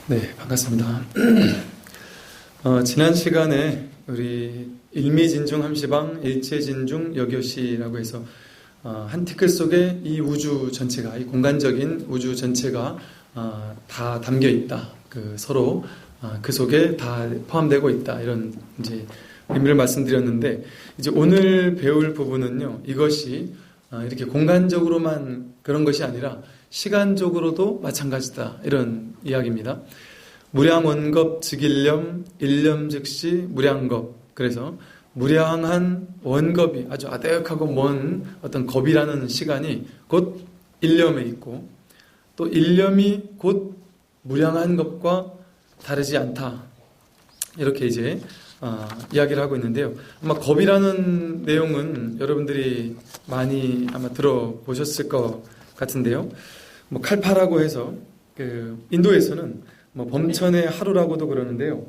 네, 반갑습니다. 지난 시간에 우리 일미진중 함시방 일체진중 여교시라고 해서 한 티끌 속에 이 우주 전체가, 이 공간적인 우주 전체가 다 담겨 있다. 서로 그 속에 다 포함되고 있다. 이런 이제 의미를 말씀드렸는데, 이제 오늘 배울 부분은요, 이것이 이렇게 공간적으로만 그런 것이 아니라 시간적으로도 마찬가지다. 이런 이야기입니다. 무량원겁 즉일념, 일념 즉시 무량겁. 그래서 무량한 원겁이, 아주 아득하고 먼 어떤 겁이라는 시간이 곧 일념에 있고, 또 일념이 곧 무량한 것과 다르지 않다. 이렇게 이제 이야기를 하고 있는데요. 아마 겁이라는 내용은 여러분들이 많이 아마 들어보셨을 것 같은데요. 뭐 칼파라고 해서 인도에서는 뭐 범천의 하루라고도 그러는데요.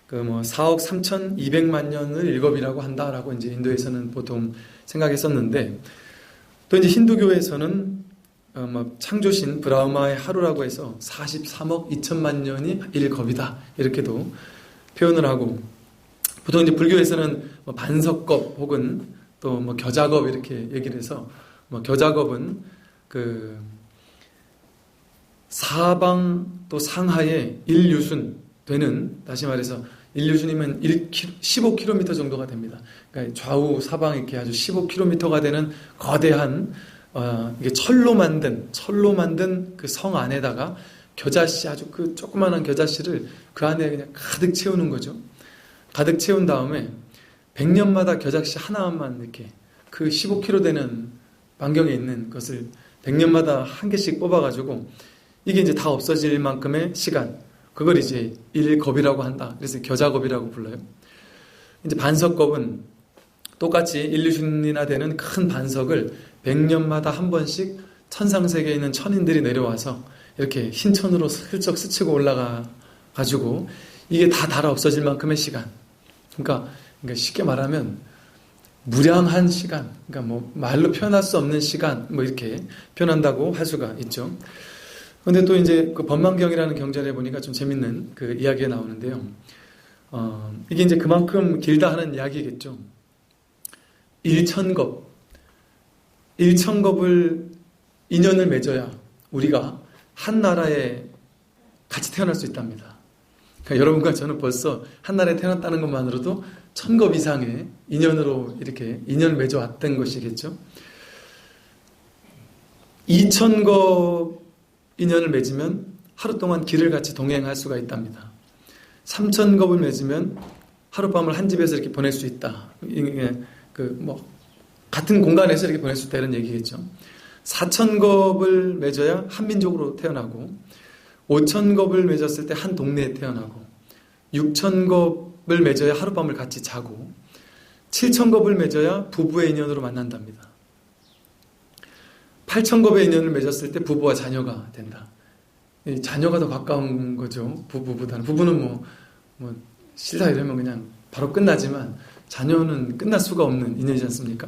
4억 3,200만 년을 일겁이라고 한다라고 이제 인도에서는 보통 생각했었는데, 또 이제 힌두교에서는 창조신 브라흐마의 하루라고 해서 43억 2천만 년이 일겁이다. 이렇게도 표현을 하고, 보통 이제 불교에서는 반석겁 혹은 또 겨자겁 이렇게 얘기를 해서, 겨자겁은 사방 또 상하에 일유순 되는, 다시 말해서 일유순이면 15km 정도가 됩니다. 그러니까 좌우 사방 이렇게 아주 15km가 되는 거대한 이게 철로 만든 그 성 안에다가 겨자씨, 아주 그 조그마한 겨자씨를 그 안에 그냥 가득 채우는 거죠. 가득 채운 다음에 100년마다 겨자씨 하나만 이렇게 그 15km 되는 반경에 있는 것을 100년마다 한 개씩 뽑아가지고 이게 이제 다 없어질 만큼의 시간, 그걸 이제 일겁이라고 한다. 그래서 겨자겁이라고 불러요. 이제 반석겁은 똑같이 일류순이나 되는 큰 반석을 100년마다 한 번씩 천상세계에 있는 천인들이 내려와서 이렇게 흰천으로 슬쩍 스치고 올라가 가지고 이게 다 닳아 없어질 만큼의 시간. 그러니까 쉽게 말하면 무량한 시간, 그러니까 말로 표현할 수 없는 시간, 이렇게 표현한다고 할 수가 있죠. 근데 또 이제 그 법망경이라는 경전에 보니까 좀 재밌는 그 이야기가 나오는데요. 이게 이제 그만큼 길다 하는 이야기겠죠. 일천겁을 인연을 맺어야 우리가 한 나라에 같이 태어날 수 있답니다. 그러니까 여러분과 저는 벌써 한 나라에 태어났다는 것만으로도 1000겁 이상의 인연으로 이렇게 인연을 맺어왔던 것이겠죠. 2000겁 인연을 맺으면 하루 동안 길을 같이 동행할 수가 있답니다. 3000겁을 맺으면 하룻밤을 한 집에서 이렇게 보낼 수 있다. 같은 공간에서 이렇게 보낼 수 있다, 이런 얘기겠죠. 4000겁을 맺어야 한민족으로 태어나고, 5000겁을 맺었을 때 한 동네에 태어나고, 6000겁을 맺어야 하룻밤을 같이 자고, 7000겁을 맺어야 부부의 인연으로 만난답니다. 8000겁의 인연을 맺었을 때 부부와 자녀가 된다. 자녀가 더 가까운 거죠, 부부보다는. 부부는 싫다 이러면 그냥 바로 끝나지만 자녀는 끝날 수가 없는 인연이지 않습니까?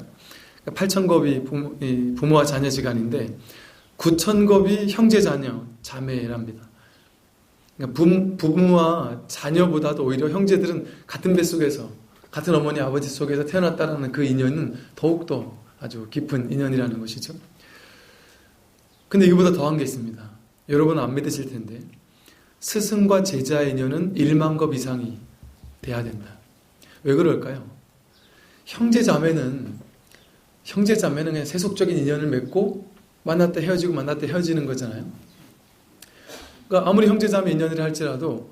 8000겁이 부모와 자녀 시간인데 9000겁이 형제 자녀 자매랍니다. 그러니까 부모와 자녀보다도 오히려 형제들은 같은 뱃속에서, 같은 어머니 아버지 속에서 태어났다는 그 인연은 더욱더 아주 깊은 인연이라는 것이죠. 근데 이거보다 더한 게 있습니다. 여러분은 안 믿으실 텐데, 스승과 제자의 인연은 1만 겁 이상이 돼야 된다. 왜 그럴까요? 형제자매는 그냥 세속적인 인연을 맺고 만났다 헤어지고 만났다 헤어지는 거잖아요. 그러니까 아무리 형제자매 인연이라 할지라도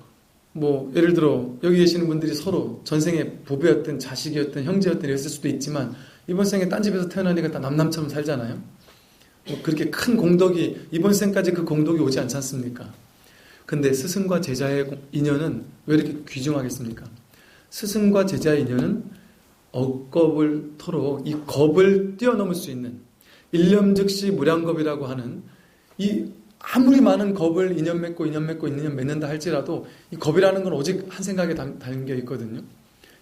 예를 들어 여기 계시는 분들이 서로 전생에 부부였든 자식이었든 형제였든 이랬을 수도 있지만 이번 생에 딴 집에서 태어나니까 다 남남처럼 살잖아요. 그렇게 큰 공덕이, 이번 생까지 그 공덕이 오지 않지 않습니까? 근데 스승과 제자의 인연은 왜 이렇게 귀중하겠습니까? 스승과 제자의 인연은 억겁을 토로 이 겁을 뛰어넘을 수 있는, 일념 즉시 무량겁이라고 하는, 이 아무리 많은 겁을 인연 맺고 맺는다 할지라도 이 겁이라는 건 오직 한 생각에 담겨 있거든요.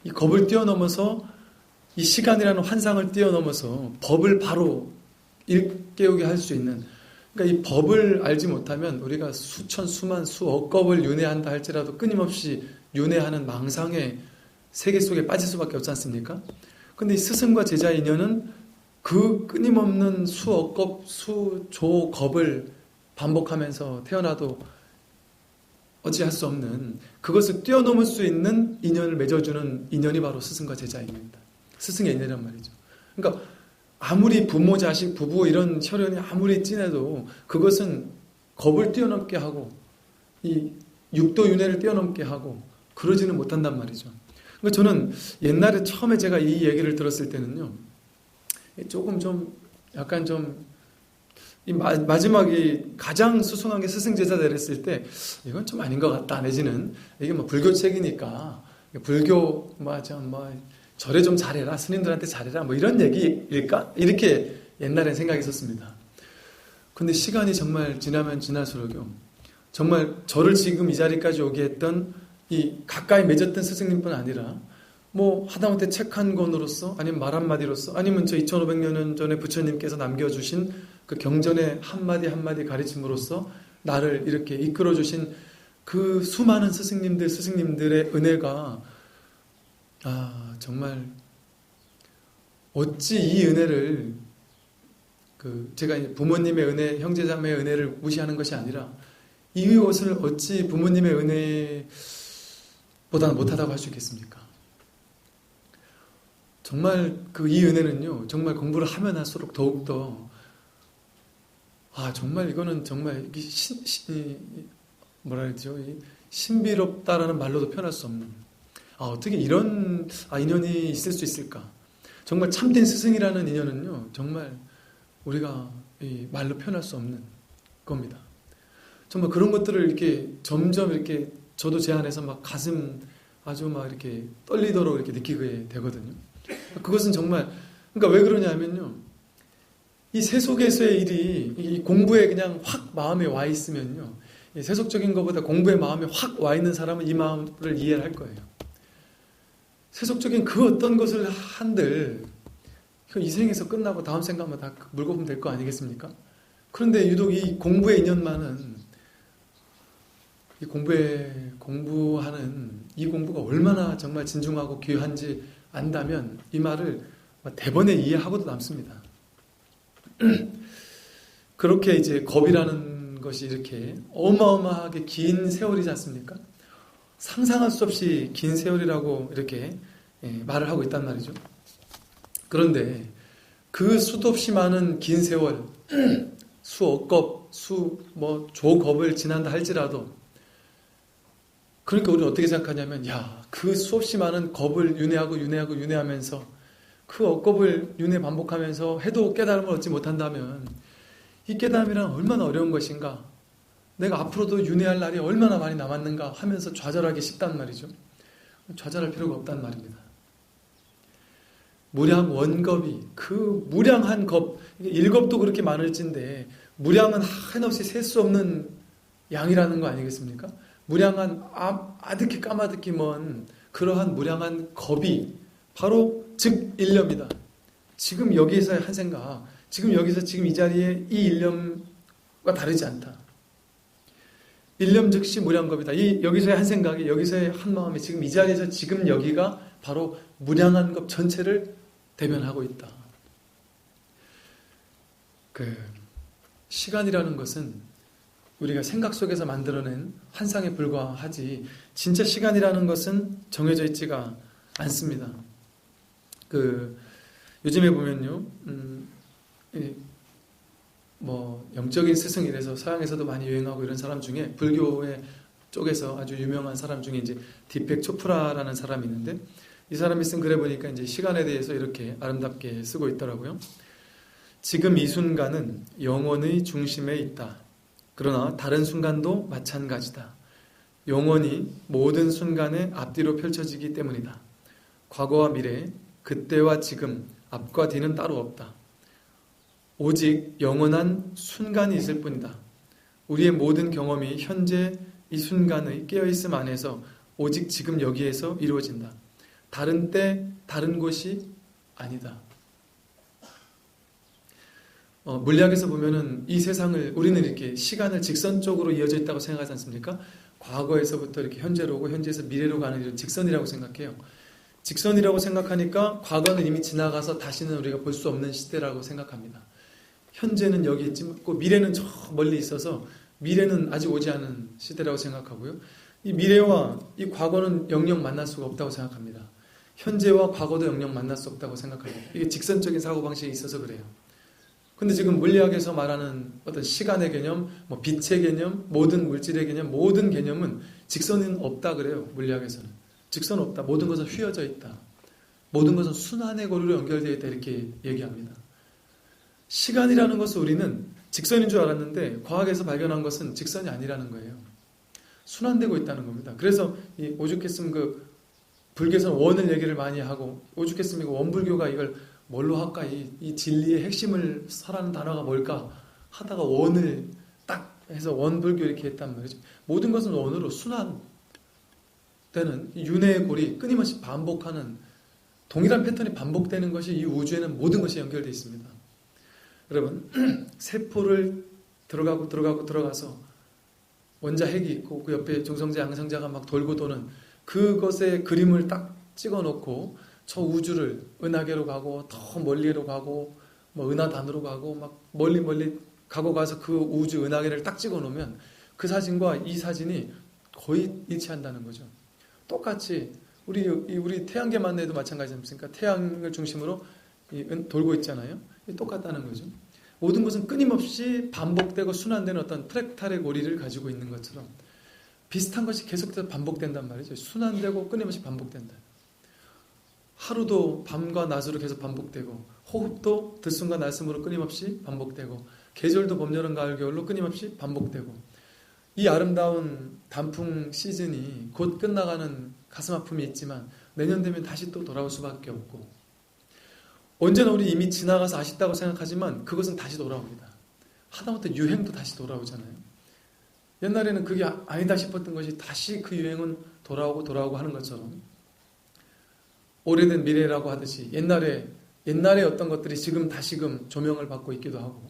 이 겁을 뛰어넘어서, 이 시간이라는 환상을 뛰어넘어서 법을 바로 일깨우게 할 수 있는, 그러니까 이 법을 알지 못하면 우리가 수천, 수만, 수억 겁을 윤회한다 할지라도 끊임없이 윤회하는 망상의 세계 속에 빠질 수밖에 없지 않습니까? 근데 이 스승과 제자의 인연은 그 끊임없는 수억 겁, 수조 겁을 반복하면서 태어나도 어찌할 수 없는 그것을 뛰어넘을 수 있는 인연을 맺어주는 인연이 바로 스승과 제자의 인연입니다. 스승의 인연이란 말이죠. 그러니까 아무리 부모, 자식, 부부 이런 혈연이 아무리 진해도 그것은 겁을 뛰어넘게 하고 이 육도 윤회를 뛰어넘게 하고 그러지는 못한단 말이죠. 그러니까 저는 옛날에 처음에 제가 이 얘기를 들었을 때는요, 조금 좀 약간 좀 이 마지막이 가장 수승한 게 스승 제자 되랬을 때 이건 좀 아닌 것 같다 내지는 이게 뭐 불교 책이니까 불교 뭐 절에 좀 잘해라, 스님들한테 잘해라, 뭐 이런 얘기일까? 이렇게 옛날엔 생각이 있었습니다. 근데 시간이 정말 지나면 지날수록요, 정말 저를 지금 이 자리까지 오게 했던 이 가까이 맺었던 스승님뿐 아니라 뭐 하다못해 책 한 권으로서 아니면 말 한마디로서 아니면 저 2500년 전에 부처님께서 남겨주신 그 경전의 한마디 한마디 가르침으로써 나를 이렇게 이끌어주신 그 수많은 스승님들의 은혜가 정말 어찌 이 은혜를 제가 부모님의 은혜, 형제자매의 은혜를 무시하는 것이 아니라 이것을 어찌 부모님의 은혜보다는 못하다고 할 수 있겠습니까? 정말 이 은혜는요, 정말 공부를 하면 할수록 더욱더 정말 이거는 정말 뭐라 그러죠? 신비롭다라는 말로도 표현할 수 없는 어떻게 이런 인연이 있을 수 있을까? 정말 참된 스승이라는 인연은요, 정말 우리가 말로 표현할 수 없는 겁니다. 정말 그런 것들을 이렇게 점점 이렇게 저도 제 안에서 막 가슴 아주 막 이렇게 떨리도록 이렇게 느끼게 되거든요. 그것은 정말, 그러니까 왜 그러냐면요, 이 세속에서의 일이 이 공부에 그냥 확 마음에 와 있으면요, 이 세속적인 것보다 공부에 마음에 확 와 있는 사람은 이 마음을 이해를 할 거예요. 세속적인 그 어떤 것을 한들 이 생에서 끝나고 다음 생각만 다 물고 보면 될 거 아니겠습니까? 그런데 유독 이 공부의 인연만은 이 공부하는 이 공부가 얼마나 정말 진중하고 귀한지 안다면 이 말을 대번에 이해하고도 남습니다. 그렇게 이제 겁이라는 것이 이렇게 어마어마하게 긴 세월이지 않습니까? 상상할 수 없이 긴 세월이라고 이렇게 말을 하고 있단 말이죠. 그런데 그 수도 없이 많은 긴 세월, 수억겁, 조겁을 지난다 할지라도, 그러니까 우리는 어떻게 생각하냐면, 그 수없이 많은 겁을 윤회하면서 그 억겁을 윤회 반복하면서 해도 깨달음을 얻지 못한다면 이 깨달음이란 얼마나 어려운 것인가, 내가 앞으로도 윤회할 날이 얼마나 많이 남았는가 하면서 좌절하기 쉽단 말이죠. 좌절할 필요가 없단 말입니다. 무량 원겁이, 그 무량한 겁, 일겁도 그렇게 많을진데 무량은 한없이 셀 수 없는 양이라는 거 아니겠습니까? 무량한 아득히 까마득히 먼 그러한 무량한 겁이 바로 즉 일념이다. 지금 여기에서의 한 생각, 지금 여기서 지금 이 자리에 이 일념과 다르지 않다. 일념 즉시 무량겁이다. 여기서의 한 생각이, 여기서의 한 마음이 지금 이 자리에서 지금 여기가 바로 무량한 것 전체를 대변하고 있다. 시간이라는 것은 우리가 생각 속에서 만들어낸 환상에 불과하지, 진짜 시간이라는 것은 정해져 있지가 않습니다. 요즘에 보면요, 영적인 스승 이래서 서양에서도 많이 유행하고 이런 사람 중에, 불교의 쪽에서 아주 유명한 사람 중에 이제 디펙 초프라라는 사람이 있는데, 이 사람이 쓴 글에 보니까 이제 시간에 대해서 이렇게 아름답게 쓰고 있더라고요. 지금 이 순간은 영혼의 중심에 있다. 그러나 다른 순간도 마찬가지다. 영원히 모든 순간에 앞뒤로 펼쳐지기 때문이다. 과거와 미래, 그때와 지금, 앞과 뒤는 따로 없다. 오직 영원한 순간이 있을 뿐이다. 우리의 모든 경험이 현재 이 순간의 깨어있음 안에서 오직 지금 여기에서 이루어진다. 다른 때, 다른 곳이 아니다. 물리학에서 보면은 이 세상을 우리는 이렇게 시간을 직선적으로 이어져 있다고 생각하지 않습니까? 과거에서부터 이렇게 현재로 오고 현재에서 미래로 가는 이런 직선이라고 생각해요. 직선이라고 생각하니까 과거는 이미 지나가서 다시는 우리가 볼 수 없는 시대라고 생각합니다. 현재는 여기 있지만 미래는 저 멀리 있어서 미래는 아직 오지 않은 시대라고 생각하고요. 이 미래와 이 과거는 영영 만날 수가 없다고 생각합니다. 현재와 과거도 영영 만날 수 없다고 생각합니다. 이게 직선적인 사고방식이 있어서 그래요. 근데 지금 물리학에서 말하는 어떤 시간의 개념, 뭐 빛의 개념, 모든 물질의 개념, 모든 개념은 직선은 없다 그래요. 물리학에서는. 직선 없다. 모든 것은 휘어져 있다. 모든 것은 순환의 고리로 연결되어 있다. 이렇게 얘기합니다. 시간이라는 것을 우리는 직선인 줄 알았는데 과학에서 발견한 것은 직선이 아니라는 거예요. 순환되고 있다는 겁니다. 그래서 이 오죽했으면 불교에서는 원을 얘기를 많이 하고 오죽했으면 원불교가 이걸 뭘로 할까? 이 진리의 핵심을 설하는 단어가 뭘까? 하다가 원을 딱 해서 원불교 이렇게 했단 말이죠. 모든 것은 원으로 순환되는 윤회의 고리, 끊임없이 반복하는 동일한 패턴이 반복되는 것이 이 우주에는 모든 것이 연결되어 있습니다. 여러분, 세포를 들어가서 원자핵이 있고 그 옆에 중성자, 양성자가 막 돌고 도는 그것의 그림을 딱 찍어놓고 저 우주를 은하계로 가고 더 멀리로 가고 뭐 은하단으로 가고 막 멀리 가고 가서 그 우주 은하계를 딱 찍어놓으면 그 사진과 이 사진이 거의 일치한다는 거죠. 똑같이 우리 태양계만 해도 마찬가지지 않습니까? 태양을 중심으로 돌고 있잖아요. 똑같다는 거죠. 모든 것은 끊임없이 반복되고 순환되는 어떤 프랙탈의 고리를 가지고 있는 것처럼 비슷한 것이 계속해서 반복된단 말이죠. 순환되고 끊임없이 반복된다. 하루도 밤과 낮으로 계속 반복되고 호흡도 들숨과 날숨으로 끊임없이 반복되고 계절도 봄, 여름, 가을, 겨울로 끊임없이 반복되고 이 아름다운 단풍 시즌이 곧 끝나가는 가슴 아픔이 있지만 내년 되면 다시 또 돌아올 수밖에 없고 언제나 우리 이미 지나가서 아쉽다고 생각하지만 그것은 다시 돌아옵니다. 하다못해 유행도 다시 돌아오잖아요. 옛날에는 그게 아니다 싶었던 것이 다시 그 유행은 돌아오고 하는 것처럼 오래된 미래라고 하듯이 옛날에 어떤 것들이 지금 다시금 조명을 받고 있기도 하고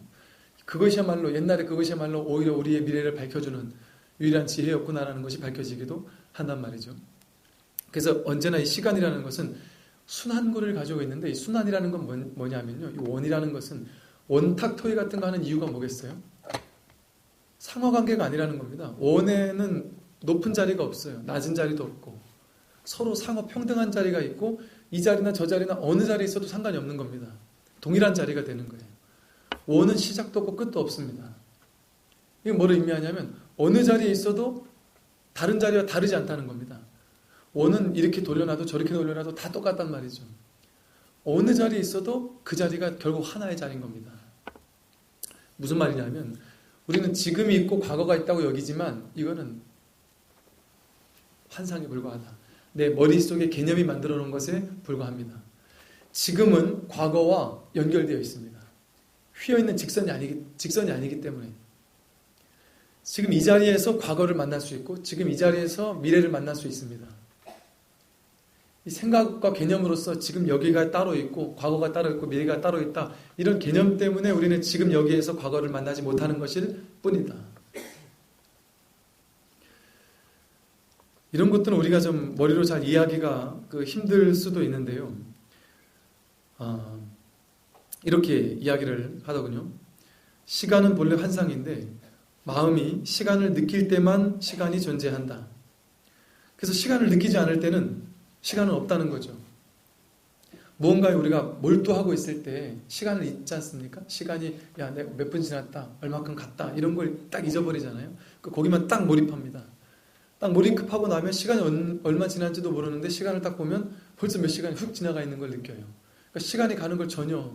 옛날에 그것이야말로 오히려 우리의 미래를 밝혀주는 유일한 지혜였구나라는 것이 밝혀지기도 한단 말이죠. 그래서 언제나 이 시간이라는 것은 순환고리를 가지고 있는데 이 순환이라는 건 뭐냐면요. 이 원이라는 것은 원탁토이 같은 거 하는 이유가 뭐겠어요? 상호관계가 아니라는 겁니다. 원에는 높은 자리가 없어요. 낮은 자리도 없고 서로 상호 평등한 자리가 있고 이 자리나 저 자리나 어느 자리에 있어도 상관이 없는 겁니다. 동일한 자리가 되는 거예요. 원은 시작도 없고 끝도 없습니다. 이게 뭐를 의미하냐면 어느 자리에 있어도 다른 자리와 다르지 않다는 겁니다. 원은 이렇게 돌려놔도 저렇게 돌려놔도 다 똑같단 말이죠. 어느 자리에 있어도 그 자리가 결국 하나의 자리인 겁니다. 무슨 말이냐면 우리는 지금이 있고 과거가 있다고 여기지만 이거는 환상에 불과하다. 내 머릿속에 개념이 만들어 놓은 것에 불과합니다. 지금은 과거와 연결되어 있습니다. 휘어있는 직선이 아니기 때문에 지금 이 자리에서 과거를 만날 수 있고 지금 이 자리에서 미래를 만날 수 있습니다. 이 생각과 개념으로서 지금 여기가 따로 있고 과거가 따로 있고 미래가 따로 있다. 이런 개념 때문에 우리는 지금 여기에서 과거를 만나지 못하는 것일 뿐이다. 이런 것들은 우리가 좀 머리로 잘 이해하기가 힘들 수도 있는데요. 이렇게 이야기를 하더군요. 시간은 본래 환상인데 마음이 시간을 느낄 때만 시간이 존재한다. 그래서 시간을 느끼지 않을 때는 시간은 없다는 거죠. 무언가에 우리가 몰두하고 있을 때 시간을 잊지 않습니까? 시간이 내가 몇 분 지났다, 얼마큼 갔다 이런 걸 딱 잊어버리잖아요. 거기만 딱 몰입합니다. 딱 몰입하고 나면 시간이 얼마 지난지도 모르는데 시간을 딱 보면 벌써 몇 시간이 훅 지나가 있는 걸 느껴요. 그러니까 시간이 가는 걸 전혀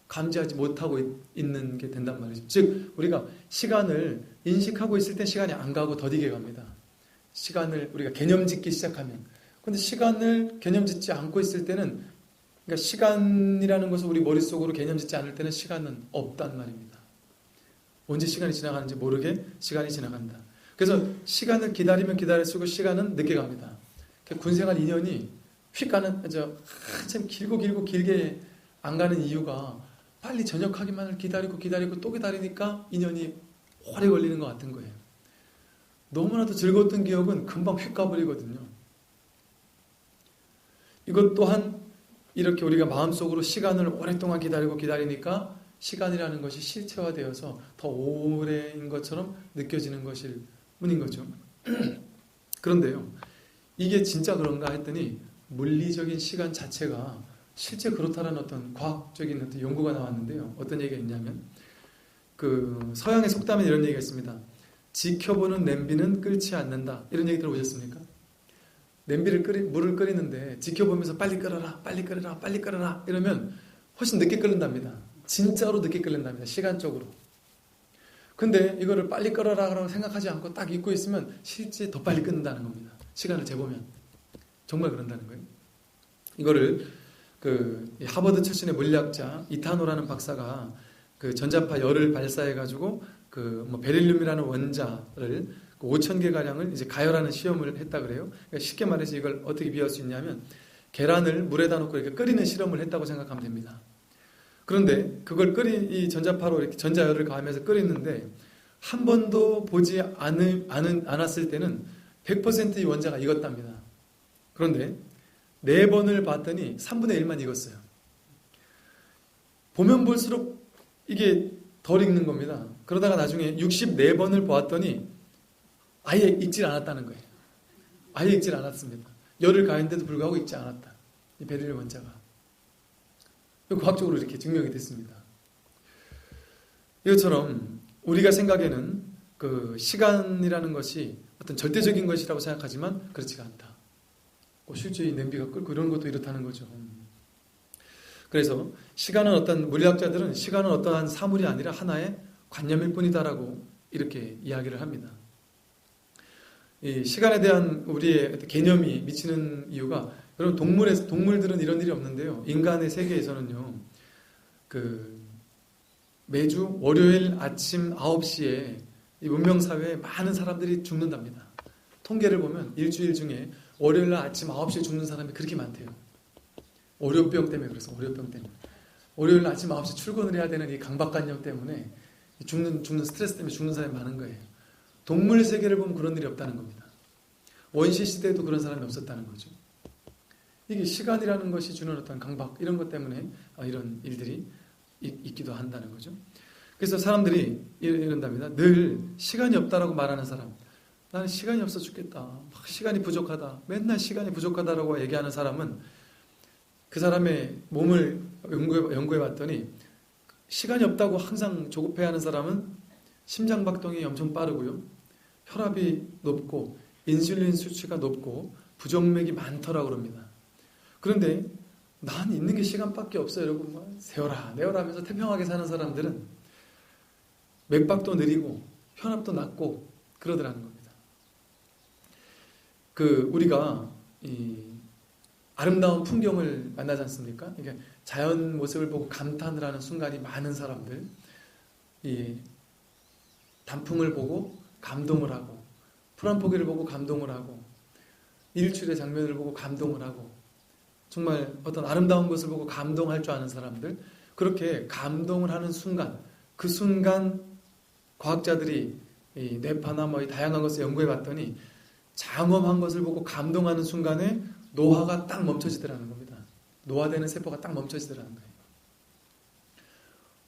감지하지 못하고 있는 게 된단 말이죠. 즉 우리가 시간을 인식하고 있을 때 시간이 안 가고 더디게 갑니다. 시간을 우리가 개념 짓기 시작하면. 근데 시간을 개념 짓지 않고 있을 때는 그러니까 시간이라는 것을 우리 머릿속으로 개념 짓지 않을 때는 시간은 없단 말입니다. 언제 시간이 지나가는지 모르게 시간이 지나간다. 그래서 시간을 기다리면 기다릴수록 시간은 늦게 갑니다. 군생활 2년이 휙 가는 한참 길게 안 가는 이유가 빨리 전역하기만을 기다리고 또 기다리니까 인연이 오래 걸리는 것 같은 거예요. 너무나도 즐거웠던 기억은 금방 휙 가버리거든요. 이것 또한 이렇게 우리가 마음속으로 시간을 오랫동안 기다리니까 시간이라는 것이 실체화되어서 더 오래인 것처럼 느껴지는 것일 뿐인 거죠. 그런데요, 이게 진짜 그런가 했더니 물리적인 시간 자체가 실제 그렇다는 어떤 과학적인 어떤 연구가 나왔는데요. 어떤 얘기가 있냐면 그 서양의 속담에 이런 얘기가 있습니다. 지켜보는 냄비는 끓지 않는다. 이런 얘기 들어보셨습니까? 물을 끓이는데 지켜보면서 빨리 끓여라 이러면 훨씬 늦게 끓는답니다. 진짜로 늦게 끓는답니다. 시간적으로. 근데 이거를 빨리 끓여라라고 생각하지 않고 딱 잊고 있으면 실제 더 빨리 끓는다는 겁니다. 시간을 재보면. 정말 그런다는 거예요. 이거를 그 하버드 출신의 물리학자 이타노라는 박사가 그 전자파 열을 발사해가지고 그 뭐 베릴륨이라는 원자를 5,000개 가량을 이제 가열하는 시험을 했다 그래요. 그러니까 쉽게 말해서 이걸 어떻게 비유할 수 있냐면 계란을 물에다 놓고 이렇게 끓이는 실험을 했다고 생각하면 됩니다. 그런데 그걸 이 전자파로 이렇게 전자열을 가하면서 끓이는데 한 번도 보지 않았을 때는 100% 이 원자가 익었답니다. 그런데 4번을 봤더니 3분의 1만 익었어요. 보면 볼수록 이게 덜 익는 겁니다. 그러다가 나중에 64번을 보았더니 아예 익질 않았다는 거예요. 아예 익질 않았습니다. 열을 가했는데도 불구하고 익지 않았다. 이 베릴륨 원자가. 과학적으로 이렇게 증명이 됐습니다. 이것처럼 우리가 생각에는 그 시간이라는 것이 어떤 절대적인 것이라고 생각하지만 그렇지가 않다. 실제 이 냄비가 끓고 이런 것도 이렇다는 거죠. 그래서 물리학자들은 시간은 어떠한 사물이 아니라 하나의 관념일 뿐이다라고 이렇게 이야기를 합니다. 이 시간에 대한 우리의 개념이 미치는 이유가 여러분 동물들은 이런 일이 없는데요. 인간의 세계에서는요. 그 매주 월요일 아침 9시에 이 문명사회에 많은 사람들이 죽는답니다. 통계를 보면 일주일 중에 월요일 날 아침 9시에 죽는 사람이 그렇게 많대요. 월요병 때문에 그래서 월요병 때문에. 월요일 날 아침 9시에 출근을 해야 되는 이 강박관념 때문에 죽는 스트레스 때문에 죽는 사람이 많은 거예요. 동물 세계를 보면 그런 일이 없다는 겁니다. 원시 시대에도 그런 사람이 없었다는 거죠. 이게 시간이라는 것이 주는 어떤 강박 이런 것 때문에 이런 일들이 있기도 한다는 거죠. 그래서 사람들이 이런답니다. 늘 시간이 없다라고 말하는 사람, 나는 시간이 없어 죽겠다, 막 시간이 부족하다, 맨날 시간이 부족하다라고 얘기하는 사람은 그 사람의 몸을 연구해 봤더니 시간이 없다고 항상 조급해하는 사람은 심장박동이 엄청 빠르고요, 혈압이 높고 인슐린 수치가 높고 부정맥이 많더라고 그럽니다. 그런데 난 있는 게 시간밖에 없어요. 여러분 세워라 내워라 하면서 태평하게 사는 사람들은 맥박도 느리고 혈압도 낮고 그러더라는 겁니다. 우리가 이 아름다운 풍경을 만나지 않습니까? 이게 자연 모습을 보고 감탄을 하는 순간이 많은 사람들, 이 단풍을 보고 감동을 하고 푸란포기를 보고 감동을 하고 일출의 장면을 보고 감동을 하고 정말 어떤 아름다운 것을 보고 감동할 줄 아는 사람들, 그렇게 감동을 하는 순간, 그 순간 과학자들이 이 뇌파나 이 다양한 것을 연구해 봤더니 장엄한 것을 보고 감동하는 순간에 노화가 딱 멈춰지더라는 겁니다. 노화되는 세포가 딱 멈춰지더라는 거예요.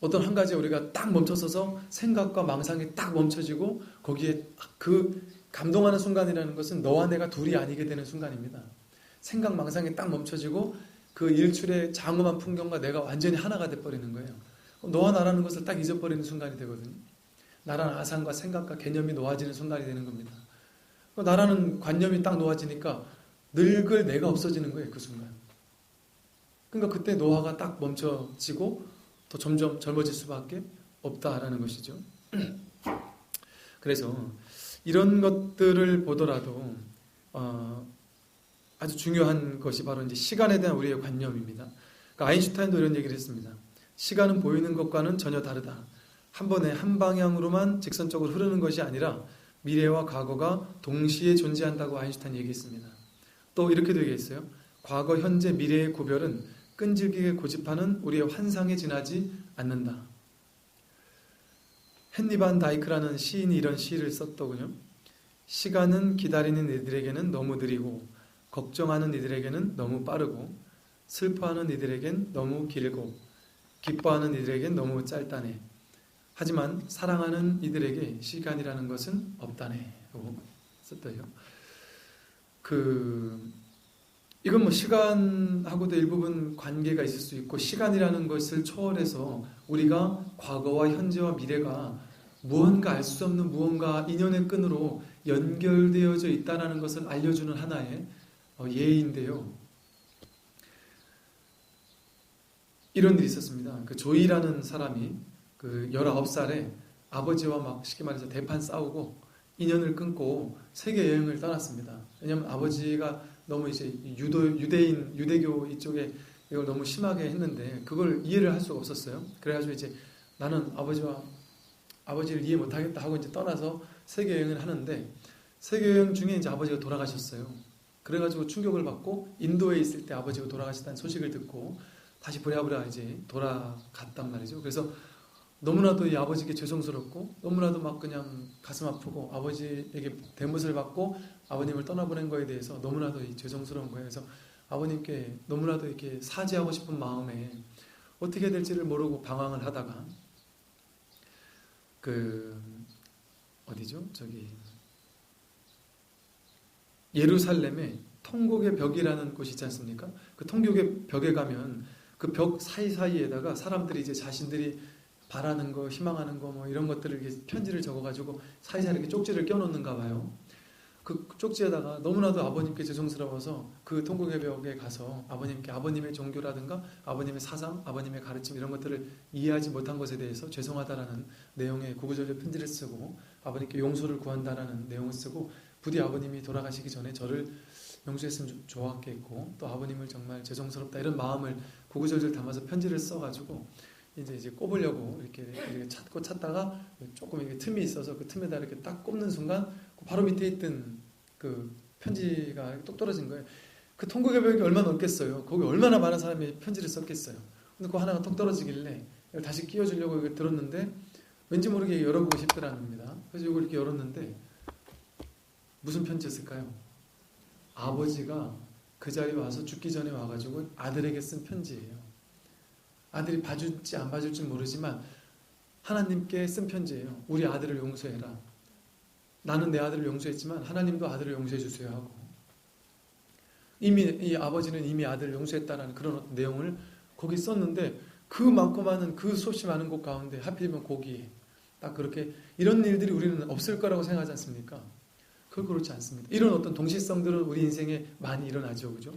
어떤 한 가지에 우리가 딱 멈춰서서 생각과 망상이 딱 멈춰지고 거기에 그 감동하는 순간이라는 것은 너와 내가 둘이 아니게 되는 순간입니다. 생각 망상이 딱 멈춰지고 그 일출의 장엄한 풍경과 내가 완전히 하나가 돼버리는 거예요. 너와 나라는 것을 딱 잊어버리는 순간이 되거든요. 나라는 아상과 생각과 개념이 놓아지는 순간이 되는 겁니다. 나라는 관념이 딱 놓아지니까 늙을 내가 없어지는 거예요. 그 순간. 그러니까 그때 노화가 딱 멈춰지고 더 점점 젊어질 수밖에 없다라는 것이죠. 그래서 이런 것들을 보더라도 아주 중요한 것이 바로 이제 시간에 대한 우리의 관념입니다. 그러니까 아인슈타인도 이런 얘기를 했습니다. 시간은 보이는 것과는 전혀 다르다. 한 번에 한 방향으로만 직선적으로 흐르는 것이 아니라 미래와 과거가 동시에 존재한다고 아인슈타인 얘기했습니다. 또 이렇게도 얘기했어요. 과거, 현재, 미래의 구별은 끈질기게 고집하는 우리의 환상에 지나지 않는다. 헨리 반 다이크라는 시인이 이런 시를 썼더군요. 시간은 기다리는 이들에게는 너무 느리고 걱정하는 이들에게는 너무 빠르고 슬퍼하는 이들에겐 너무 길고 기뻐하는 이들에겐 너무 짧다네. 하지만 사랑하는 이들에게 시간이라는 것은 없다네. 라고 썼더요. 이건 뭐 시간하고도 일부분 관계가 있을 수 있고, 시간이라는 것을 초월해서 우리가 과거와 현재와 미래가 무언가 알 수 없는 무언가 인연의 끈으로 연결되어져 있다는 것을 알려주는 하나의 예인데요. 이런 일이 있었습니다. 그 조이라는 사람이 19살에 아버지와 막 쉽게 말해서 대판 싸우고 인연을 끊고 세계 여행을 떠났습니다. 왜냐하면 아버지가 너무 이제 유대교 이쪽에 이걸 너무 심하게 했는데 그걸 이해를 할 수가 없었어요. 그래가지고 이제 나는 아버지를 이해 못하겠다 하고 이제 떠나서 세계 여행을 하는데, 세계 여행 중에 이제 아버지가 돌아가셨어요. 그래가지고 충격을 받고 인도에 있을 때 아버지가 돌아가셨다는 소식을 듣고 다시 부랴부랴 이제 돌아갔단 말이죠. 그래서 너무나도 이 아버지께 죄송스럽고 너무나도 막 그냥 가슴 아프고 아버지에게 대못을 받고 아버님을 떠나보낸 거에 대해서 너무나도 죄송스러운 거예요. 그래서 아버님께 너무나도 이렇게 사죄하고 싶은 마음에 어떻게 해야 될지를 모르고 방황을 하다가 예루살렘에 통곡의 벽이라는 곳이 있지 않습니까? 그 통곡의 벽에 가면 그 벽 사이사이에다가 사람들이 이제 자신들이 바라는 거, 희망하는 거, 뭐 이런 것들을 이렇게 편지를 적어가지고 사이사이 이렇게 쪽지를 껴놓는가 봐요. 그 쪽지에다가 너무나도 아버님께 죄송스러워서 그 통곡의 벽에 가서 아버님께 아버님의 종교라든가 아버님의 사상, 아버님의 가르침 이런 것들을 이해하지 못한 것에 대해서 죄송하다라는 내용의 구구절절 편지를 쓰고 아버님께 용서를 구한다라는 내용을 쓰고, 부디 아버님이 돌아가시기 전에 저를 용서했으면 좋았겠고 또 아버님을 정말 죄송스럽다 이런 마음을 구구절절 담아서 편지를 써가지고 이제 꼽으려고 이렇게 찾다가 조금 이렇게 틈이 있어서 그 틈에다 이렇게 딱 꼽는 순간 바로 밑에 있던 그 편지가 똑 떨어진 거예요. 그 통곡의 벽이 얼마나 넓겠어요. 거기 얼마나 많은 사람이 편지를 썼겠어요. 근데 그 하나가 톡 떨어지길래 이걸 다시 끼워주려고 이걸 들었는데 왠지 모르게 열어보고 싶더라는 겁니다. 그래서 이걸 이렇게 열었는데 무슨 편지였을까요? 아버지가 그 자리에 와서 죽기 전에 와가지고 아들에게 쓴 편지예요. 아들이 봐줄지 안 봐줄지 모르지만 하나님께 쓴 편지예요. 우리 아들을 용서해라. 나는 내 아들을 용서했지만 하나님도 아들을 용서해 주세요 하고, 이미 이 아버지는 이미 아들을 용서했다는 그런 내용을 거기 썼는데, 그 많고 많은 그 수없이 많은 곳 가운데 하필이면 거기에 딱 그렇게 이런 일들이 우리는 없을 거라고 생각하지 않습니까? 그렇지 않습니다. 이런 어떤 동시성들은 우리 인생에 많이 일어나죠. 그죠?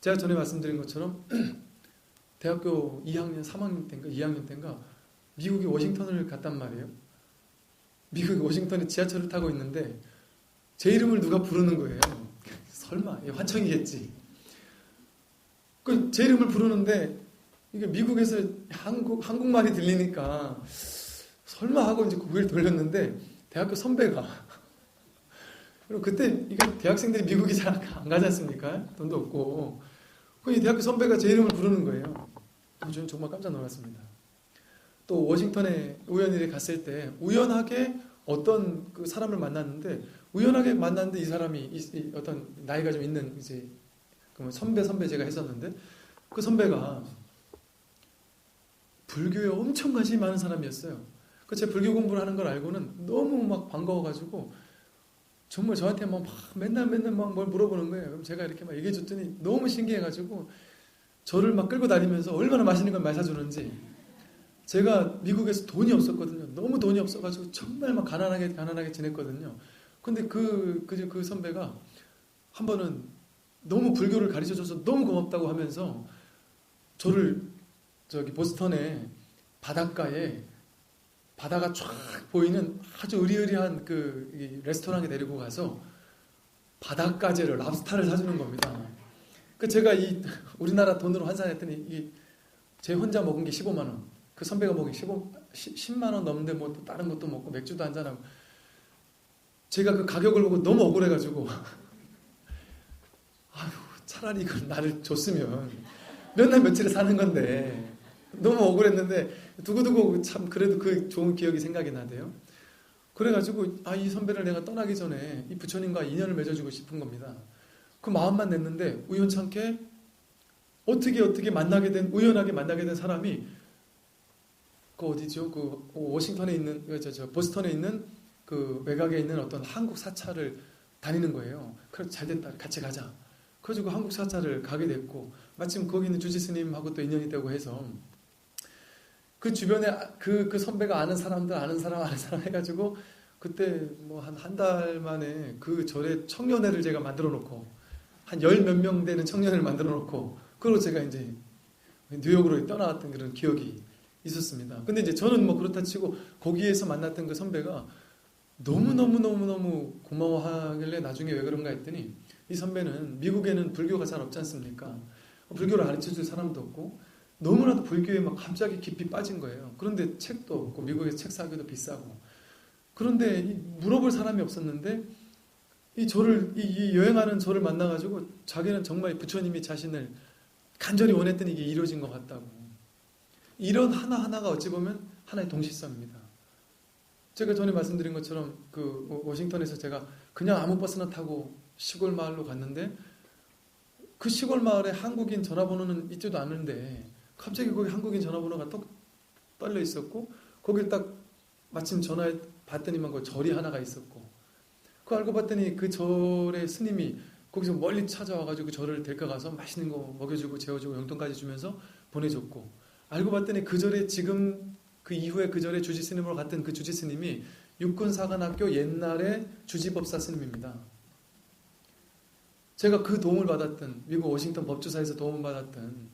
제가 전에 말씀드린 것처럼 대학교 2학년, 3학년 때인가 2학년 때인가 미국의 워싱턴을 갔단 말이에요. 미국 워싱턴에 지하철을 타고 있는데 제 이름을 누가 부르는 거예요. 설마 환청이겠지. 제 이름을 부르는데 이게 미국에서 한국말이 들리니까 설마 하고 이제 고개를 돌렸는데 대학교 선배가, 그리고 그때 이게 대학생들이 미국에 잘 안 가지 않습니까? 돈도 없고. 이 대학교 선배가 제 이름을 부르는 거예요. 저는 정말 깜짝 놀랐습니다. 또 워싱턴에 우연히 갔을 때 우연하게 어떤 그 사람을 만났는데, 우연하게 만났는데 이 사람이 어떤 나이가 좀 있는 이제 선배 제가 했었는데, 그 선배가 불교에 엄청 관심이 많은 사람이었어요. 제 불교 공부를 하는 걸 알고는 너무 막 반가워가지고 정말 저한테 막 맨날 막 뭘 물어보는 거예요. 그럼 제가 이렇게 막 얘기해 줬더니 너무 신기해가지고 저를 막 끌고 다니면서 얼마나 맛있는 걸 마셔주는지. 제가 미국에서 돈이 없었거든요. 너무 돈이 없어가지고 정말 막 가난하게 지냈거든요. 근데 그 선배가 한 번은 너무 불교를 가르쳐줘서 너무 고맙다고 하면서 저를 보스턴의 바닷가에 바다가 쫙 보이는 아주 으리으리한 그 레스토랑에 데리고 가서 바닷가재를, 랍스타를 사주는 겁니다. 제가 우리나라 돈으로 환산했더니 제 혼자 먹은 게 15만 원, 그 선배가 먹은 게 10만 원 넘는데 뭐 또 다른 것도 먹고 맥주도 한잔하고, 제가 그 가격을 보고 너무 억울해가지고 아유, 차라리 이걸 나를 줬으면 몇 날 며칠에 사는 건데 너무 억울했는데 두고두고 참 그래도 그 좋은 기억이 생각이 나대요. 그래가지고 이 선배를 내가 떠나기 전에 이 부처님과 인연을 맺어주고 싶은 겁니다. 그 마음만 냈는데 우연찮게 어떻게 우연하게 만나게 된 사람이 그 어디죠? 그 워싱턴에 있는 보스턴에 있는 그 외곽에 있는 어떤 한국 사찰을 다니는 거예요. 그래서 잘 됐다. 같이 가자. 그래가지고 한국 사찰을 가게 됐고 마침 거기 있는 주지 스님하고 또 인연이 되고 해서 그 주변에 그 선배가 아는 사람 해가지고 그때 뭐 한 달 만에 그 절에 청년회를 제가 만들어 놓고 한 10몇 명 되는 청년회를 만들어 놓고 그리고 제가 이제 뉴욕으로 떠나왔던 그런 기억이 있었습니다. 근데 이제 저는 뭐 그렇다 치고 거기에서 만났던 그 선배가 너무 고마워하길래 나중에 왜 그런가 했더니 이 선배는 미국에는 불교가 잘 없지 않습니까? 불교를 가르쳐줄 사람도 없고 너무나도 불교에 막 갑자기 깊이 빠진 거예요. 그런데 책도 없고 미국에서 책 사기도 비싸고 그런데 물어볼 사람이 없었는데 이 여행하는 저를 만나가지고 자기는 정말 부처님이 자신을 간절히 원했던 이게 이루어진 것 같다고. 이런 하나하나가 어찌 보면 하나의 동시성입니다. 제가 전에 말씀드린 것처럼 그 워싱턴에서 제가 그냥 아무 버스나 타고 시골 마을로 갔는데 그 시골 마을에 한국인 전화번호는 있지도 않은데 갑자기 거기 한국인 전화번호가 또 떨려 있었고 거길 딱 마침 전화해 봤더니만 그 절이 하나가 있었고 그거 알고 봤더니 그 절의 스님이 거기서 멀리 찾아와가지고 절을 데리고 가서 맛있는 거 먹여주고 재워주고 용돈까지 주면서 보내줬고 알고 봤더니 그 절에 지금 그 이후에 그 절에 주지 스님으로 갔던 그 주지 스님이 육군사관학교 옛날에 주지법사 스님입니다. 제가 그 도움을 받았던 미국 워싱턴 법조사에서 도움을 받았던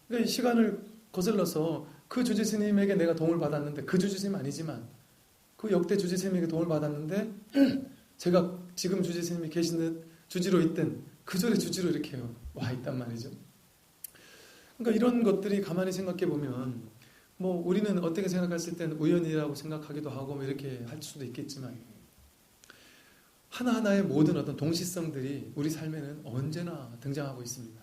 그러니까 시간을 거슬러서 그 주지 스님에게 내가 도움을 받았는데 그 주지 스님 아니지만 그 역대 주지 스님에게 도움을 받았는데 제가 지금 주지 스님이 계시는 주지로 있던 그 절의 주지로 이렇게 와 있단 말이죠. 그러니까 이런 것들이 가만히 생각해 보면 뭐 우리는 어떻게 생각했을 때는 우연이라고 생각하기도 하고 뭐 이렇게 할 수도 있겠지만 하나하나의 모든 어떤 동시성들이 우리 삶에는 언제나 등장하고 있습니다.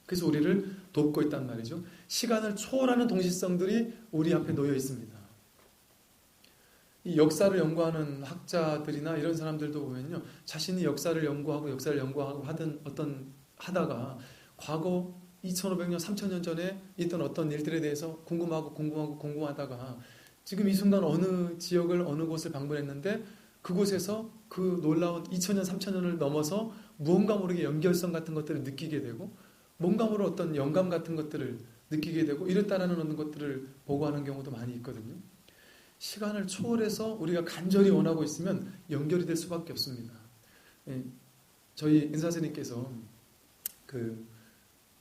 그래서 우리를 돕고 있단 말이죠. 시간을 초월하는 동시성들이 우리 앞에 놓여 있습니다. 이 역사를 연구하는 학자들이나 이런 사람들도 보면요. 자신이 역사를 연구하고 하다가 과거 2500년, 3000년 전에 있던 어떤 일들에 대해서 궁금하다가 지금 이 순간 어느 지역을 어느 곳을 방문했는데 그곳에서 그 놀라운 2000년, 3000년을 넘어서 무언가 모르게 연결성 같은 것들을 느끼게 되고 뭔가 모르는 어떤 영감 같은 것들을 느끼게 되고 이랬다라는 어떤 것들을 보고하는 경우도 많이 있거든요. 시간을 초월해서 우리가 간절히 원하고 있으면 연결이 될 수밖에 없습니다. 저희 인사선생님께서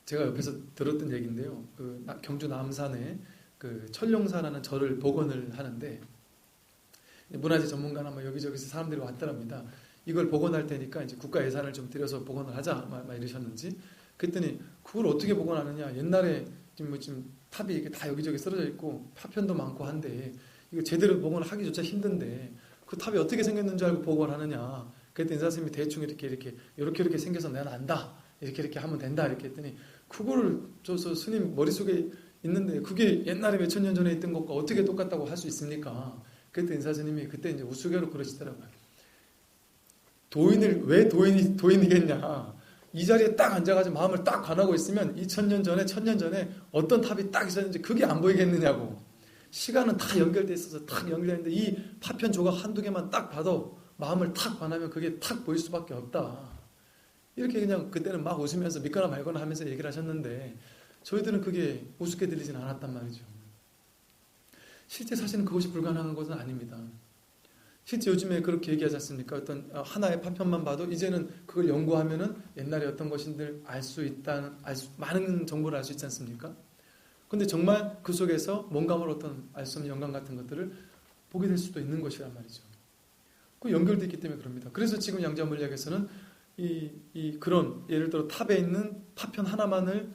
제가 옆에서 들었던 얘기인데요. 경주 남산에 철룡사라는 절을 복원을 하는데 문화재 전문가나 뭐 여기저기서 사람들이 왔더랍니다. 이걸 복원할 테니까 이제 국가 예산을 좀 들여서 복원을 하자 막 이러셨는지 그랬더니 그걸 어떻게 복원하느냐 옛날에 지금 탑이 이렇게 다 여기저기 쓰러져 있고 파편도 많고 한데 이거 제대로 복원을 하기조차 힘든데 그 탑이 어떻게 생겼는 줄 알고 복원하느냐 그랬더니 인사선생님이 대충 이렇게 생겨서 내가 안다 이렇게 하면 된다 이렇게 했더니 그거를 스님 머릿속에 있는데 그게 옛날에 몇천 년 전에 있던 것과 어떻게 똑같다고 할 수 있습니까? 그때 인사스님이 그때 이제 우스개로 그러시더라고요. 왜 도인이겠냐? 이 자리에 딱 앉아가지고 마음을 딱 관하고 있으면 2000년 전에 1000년 전에 어떤 탑이 딱 있었는지 그게 안 보이겠느냐고. 시간은 다 연결돼 있어서 딱 연결돼 있는데 이 파편 조각 한두 개만 딱 봐도 마음을 탁 관하면 그게 탁 보일 수밖에 없다. 이렇게 그냥 그때는 막 웃으면서 믿거나 말거나 하면서 얘기를 하셨는데 저희들은 그게 우습게 들리진 않았단 말이죠. 실제 사실은 그것이 불가능한 것은 아닙니다. 실제 요즘에 그렇게 얘기하지 않습니까? 어떤 하나의 파편만 봐도 이제는 그걸 연구하면은 옛날에 어떤 것인들 많은 정보를 알 수 있지 않습니까? 근데 정말 그 속에서 뭔가 어떤 알 수 없는 영감 같은 것들을 보게 될 수도 있는 것이란 말이죠. 그 연결되어 있기 때문에 그럽니다. 그래서 지금 양자 물리학에서는 그런 예를 들어 탑에 있는 파편 하나만을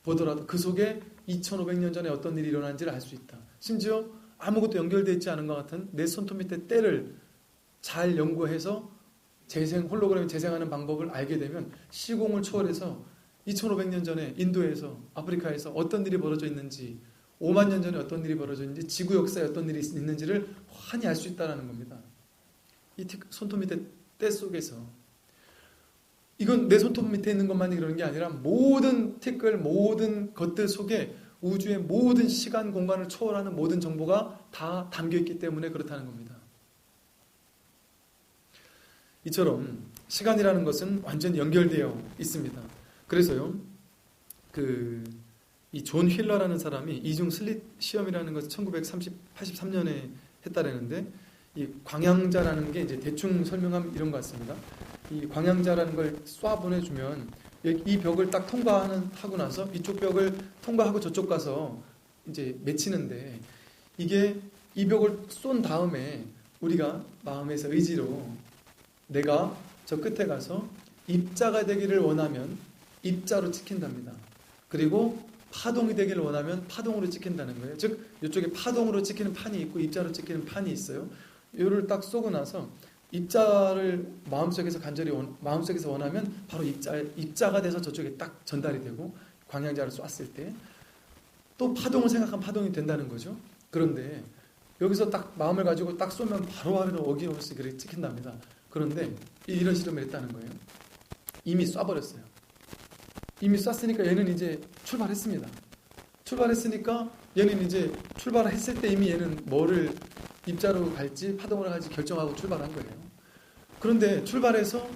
보더라도 그 속에 2500년 전에 어떤 일이 일어난지를 알 수 있다. 심지어 아무것도 연결되어 있지 않은 것 같은 내 손톱 밑에 때를 잘 연구해서 홀로그램이 재생하는 방법을 알게 되면 시공을 초월해서 2500년 전에 인도에서, 아프리카에서 어떤 일이 벌어져 있는지, 5만 년 전에 어떤 일이 벌어져 있는지, 지구 역사에 어떤 일이 있는지를 환히 알 수 있다는 겁니다. 이 손톱 밑에 때 속에서. 이건 내 손톱 밑에 있는 것만이 그러는 게 아니라 모든 티끌, 모든 것들 속에 우주의 모든 시간, 공간을 초월하는 모든 정보가 다 담겨있기 때문에 그렇다는 겁니다. 이처럼 시간이라는 것은 완전히 연결되어 있습니다. 그래서요, 이 존 휠러라는 사람이 이중 슬릿 시험이라는 것을 1983년에 했다라는데, 이 광양자라는 게 이제 대충 설명하면 이런 것 같습니다. 이 광양자라는 걸 쏴 보내주면 이 벽을 딱 통과하고 나서 이쪽 벽을 통과하고 저쪽 가서 이제 맺히는데, 이게 이 벽을 쏜 다음에 우리가 마음에서 의지로 내가 저 끝에 가서 입자가 되기를 원하면 입자로 찍힌답니다. 그리고 파동이 되기를 원하면 파동으로 찍힌다는 거예요. 즉 이쪽에 파동으로 찍히는 판이 있고 입자로 찍히는 판이 있어요. 이거를 딱 쏘고 나서 입자를 마음속에서 간절히 마음속에서 원하면 바로 입자가 돼서 저쪽에 딱 전달이 되고, 광양자를 쐈을 때 또 파동을 생각하면 파동이 된다는 거죠. 그런데 여기서 딱 마음을 가지고 딱 쏘면 바로바로 어김없이 그렇게 찍힌답니다. 그런데 이런 실험을 했다는 거예요. 이미 쏴버렸어요. 이미 쐈으니까 얘는 이제 출발했습니다. 출발했으니까 얘는 이제 출발을 했을 때 이미 얘는 뭐를 입자로 갈지 파동으로 갈지 결정하고 출발한 거예요. 그런데 출발해서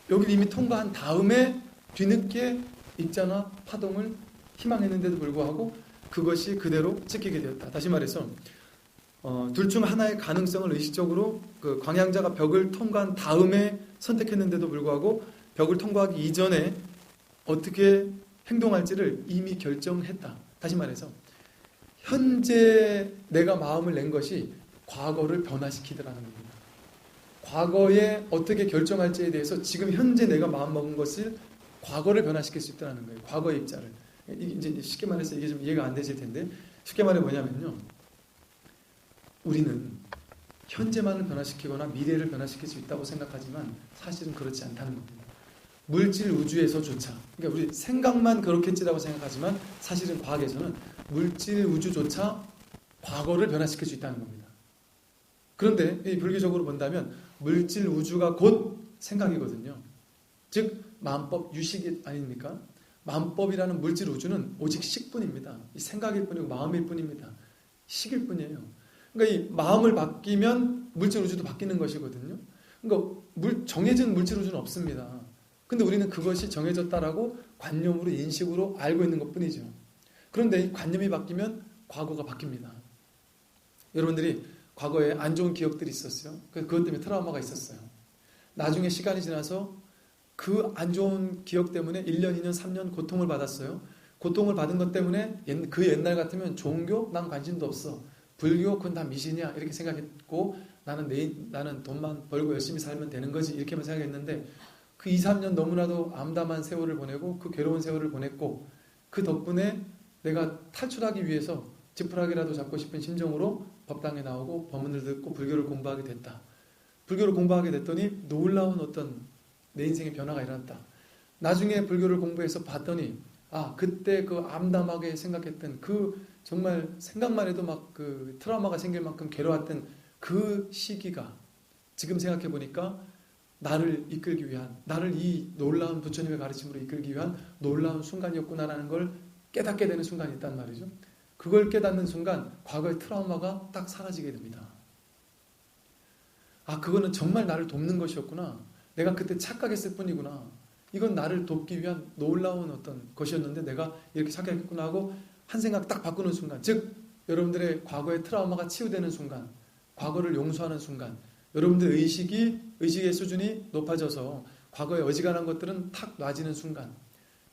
여기를 이미 통과한 다음에 뒤늦게 입자나 파동을 희망했는데도 불구하고 그것이 그대로 찍히게 되었다. 다시 말해서 둘 중 하나의 가능성을 의식적으로 그 광양자가 벽을 통과한 다음에 선택했는데도 불구하고 벽을 통과하기 이전에 어떻게 행동할지를 이미 결정했다. 다시 말해서 현재 내가 마음을 낸 것이 과거를 변화시키더라는 겁니다. 과거에 어떻게 결정할지에 대해서 지금 현재 내가 마음먹은 것을 과거를 변화시킬 수 있다는 거예요. 과거의 입자를. 이제 쉽게 말해서 이게 좀 이해가 안 되실 텐데, 쉽게 말해 뭐냐면요, 우리는 현재만을 변화시키거나 미래를 변화시킬 수 있다고 생각하지만 사실은 그렇지 않다는 겁니다. 물질 우주에서조차, 그러니까 우리 생각만 그렇겠지라고 생각하지만 사실은 과학에서는 물질 우주조차 과거를 변화시킬 수 있다는 겁니다. 그런데 이 불교적으로 본다면 물질 우주가 곧 생각이거든요. 즉 마음법 유식이 아닙니까? 마음법이라는 물질 우주는 오직 식뿐입니다. 이 생각일 뿐이고 마음일 뿐입니다. 식일 뿐이에요. 그러니까 이 마음을 바뀌면 물질 우주도 바뀌는 것이거든요. 그러니까 정해진 물질 우주는 없습니다. 근데 우리는 그것이 정해졌다라고 관념으로, 인식으로 알고 있는 것 뿐이죠. 그런데 이 관념이 바뀌면 과거가 바뀝니다. 여러분들이 과거에 안 좋은 기억들이 있었어요. 그것 때문에 트라우마가 있었어요. 나중에 시간이 지나서 그 안 좋은 기억 때문에 1년, 2년, 3년 고통을 받았어요. 고통을 받은 것 때문에 그 옛날 같으면 종교? 난 관심도 없어. 불교? 그건 다 미신이야. 이렇게 생각했고, 나는 돈만 벌고 열심히 살면 되는 거지. 이렇게만 생각했는데, 그 2, 3년 너무나도 암담한 세월을 보내고 그 괴로운 세월을 보냈고, 그 덕분에 내가 탈출하기 위해서 지푸라기라도 잡고 싶은 심정으로 법당에 나오고 법문을 듣고 불교를 공부하게 됐다. 불교를 공부하게 됐더니 놀라운 어떤 내 인생의 변화가 일어났다. 나중에 불교를 공부해서 봤더니 그때 그 암담하게 생각했던 그 정말 생각만 해도 막 그 트라우마가 생길 만큼 괴로웠던 그 시기가 지금 생각해 보니까 나를 이끌기 위한, 나를 이 놀라운 부처님의 가르침으로 이끌기 위한 놀라운 순간이었구나라는 걸 깨닫게 되는 순간이 있단 말이죠. 그걸 깨닫는 순간 과거의 트라우마가 딱 사라지게 됩니다. 그거는 정말 나를 돕는 것이었구나. 내가 그때 착각했을 뿐이구나. 이건 나를 돕기 위한 놀라운 어떤 것이었는데 내가 이렇게 착각했구나 하고 한 생각 딱 바꾸는 순간, 즉 여러분들의 과거의 트라우마가 치유되는 순간, 과거를 용서하는 순간, 여러분들의 의식의 수준이 높아져서 과거에 어지간한 것들은 탁 놔지는 순간,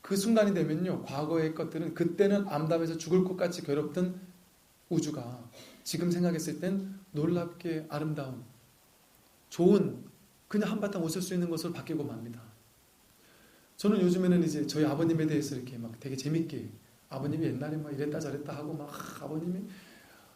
그 순간이 되면요, 과거의 것들은 그때는 암담해서 죽을 것 같이 괴롭던 우주가 지금 생각했을 땐 놀랍게 아름다운, 좋은, 그냥 한바탕 웃을 수 있는 것으로 바뀌고 맙니다. 저는 요즘에는 이제 저희 아버님에 대해서 이렇게 막 되게 재밌게, 아버님이 옛날에 막 이랬다 저랬다 하고 막 아버님이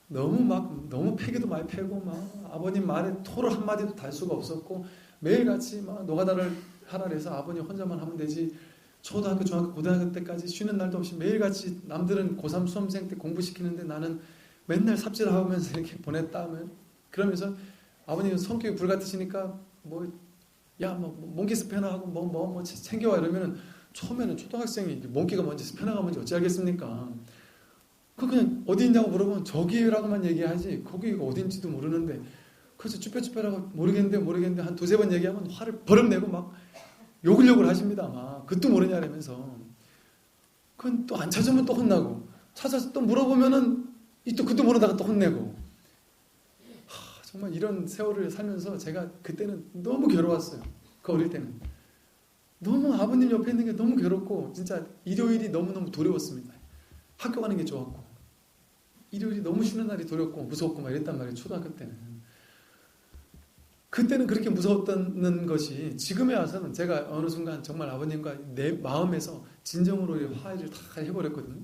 너무 패기도 많이 패고 막 아버님 말에 토를 한마디도 달 수가 없었고 매일같이 막 노가다를 하라 해서 아버님 혼자만 하면 되지, 초등학교, 중학교, 고등학교 때까지 쉬는 날도 없이 매일같이 남들은 고3 수험생 때 공부시키는데 나는 맨날 삽질하면서 이렇게 보냈다 하면, 그러면서 아버님은 성격이 불같으시니까 몽키 스패너 하고 뭐 챙겨와 이러면은, 처음에는 초등학생이 몽키가 뭔지 스패너가 뭔지 어찌 알겠습니까? 그냥 어디 있냐고 물어보면 저기라고만 얘기하지 거기가 어딘지도 모르는데, 그래서 쭈뼛쭈뼛하고 모르겠는데 한 두세 번 얘기하면 화를 버럭 내고 막 욕을 하십니다. 막 그것도 모르냐 이러면서. 그건 또 안 찾으면 또 혼나고, 찾아서 또 물어보면은 또 그것도 모르다가 또 혼내고. 정말 이런 세월을 살면서 제가 그때는 너무 괴로웠어요. 그 어릴 때는 너무 아버님 옆에 있는 게 너무 괴롭고, 진짜 일요일이 너무너무 두려웠습니다. 학교 가는 게 좋았고, 일요일이 너무 쉬는 날이 두렵고 무섭고 막 이랬단 말이에요. 초등학교 때는. 그때는 그렇게 무서웠던 것이 지금에 와서는 제가 어느 순간 정말 아버님과 내 마음에서 진정으로 화해를 다 해버렸거든요.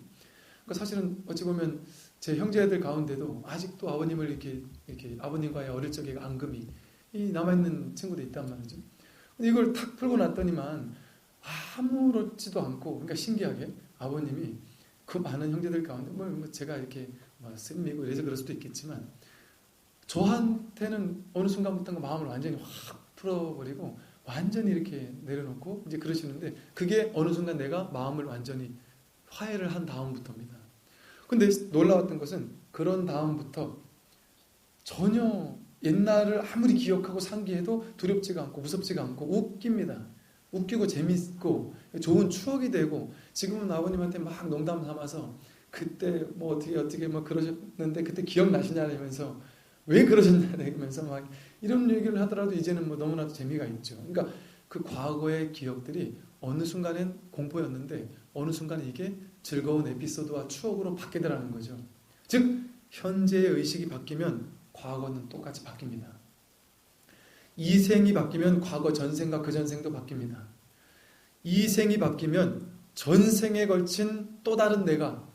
그러니까 사실은 어찌 보면 제 형제들 가운데도 아직도 아버님을 이렇게 아버님과의 어릴 적의 앙금이 남아있는 친구도 있단 말이죠. 근데 이걸 탁 풀고 났더니만 아무렇지도 않고, 그러니까 신기하게 아버님이 그 많은 형제들 가운데 제가 이렇게 씀미고 이래서 그럴 수도 있겠지만, 저한테는 어느 순간부터 마음을 완전히 확 풀어버리고 완전히 이렇게 내려놓고 이제 그러시는데, 그게 어느 순간 내가 마음을 완전히 화해를 한 다음부터입니다. 근데 놀라웠던 것은 그런 다음부터 전혀 옛날을 아무리 기억하고 상기해도 두렵지가 않고 무섭지가 않고 웃깁니다. 웃기고 재밌고 좋은 추억이 되고, 지금은 아버님한테 막 농담 삼아서 그때 어떻게 그러셨는데 그때 기억나시냐 이러면서 왜 그러셨냐 이러면서 막 이런 얘기를 하더라도 이제는 너무나도 재미가 있죠. 그러니까 그 과거의 기억들이 어느 순간엔 공포였는데 어느 순간 이게 즐거운 에피소드와 추억으로 바뀌더라는 거죠. 즉 현재의 의식이 바뀌면 과거는 똑같이 바뀝니다. 이 생이 바뀌면 과거 전생과 그 전생도 바뀝니다. 이 생이 바뀌면 전생에 걸친 또 다른 내가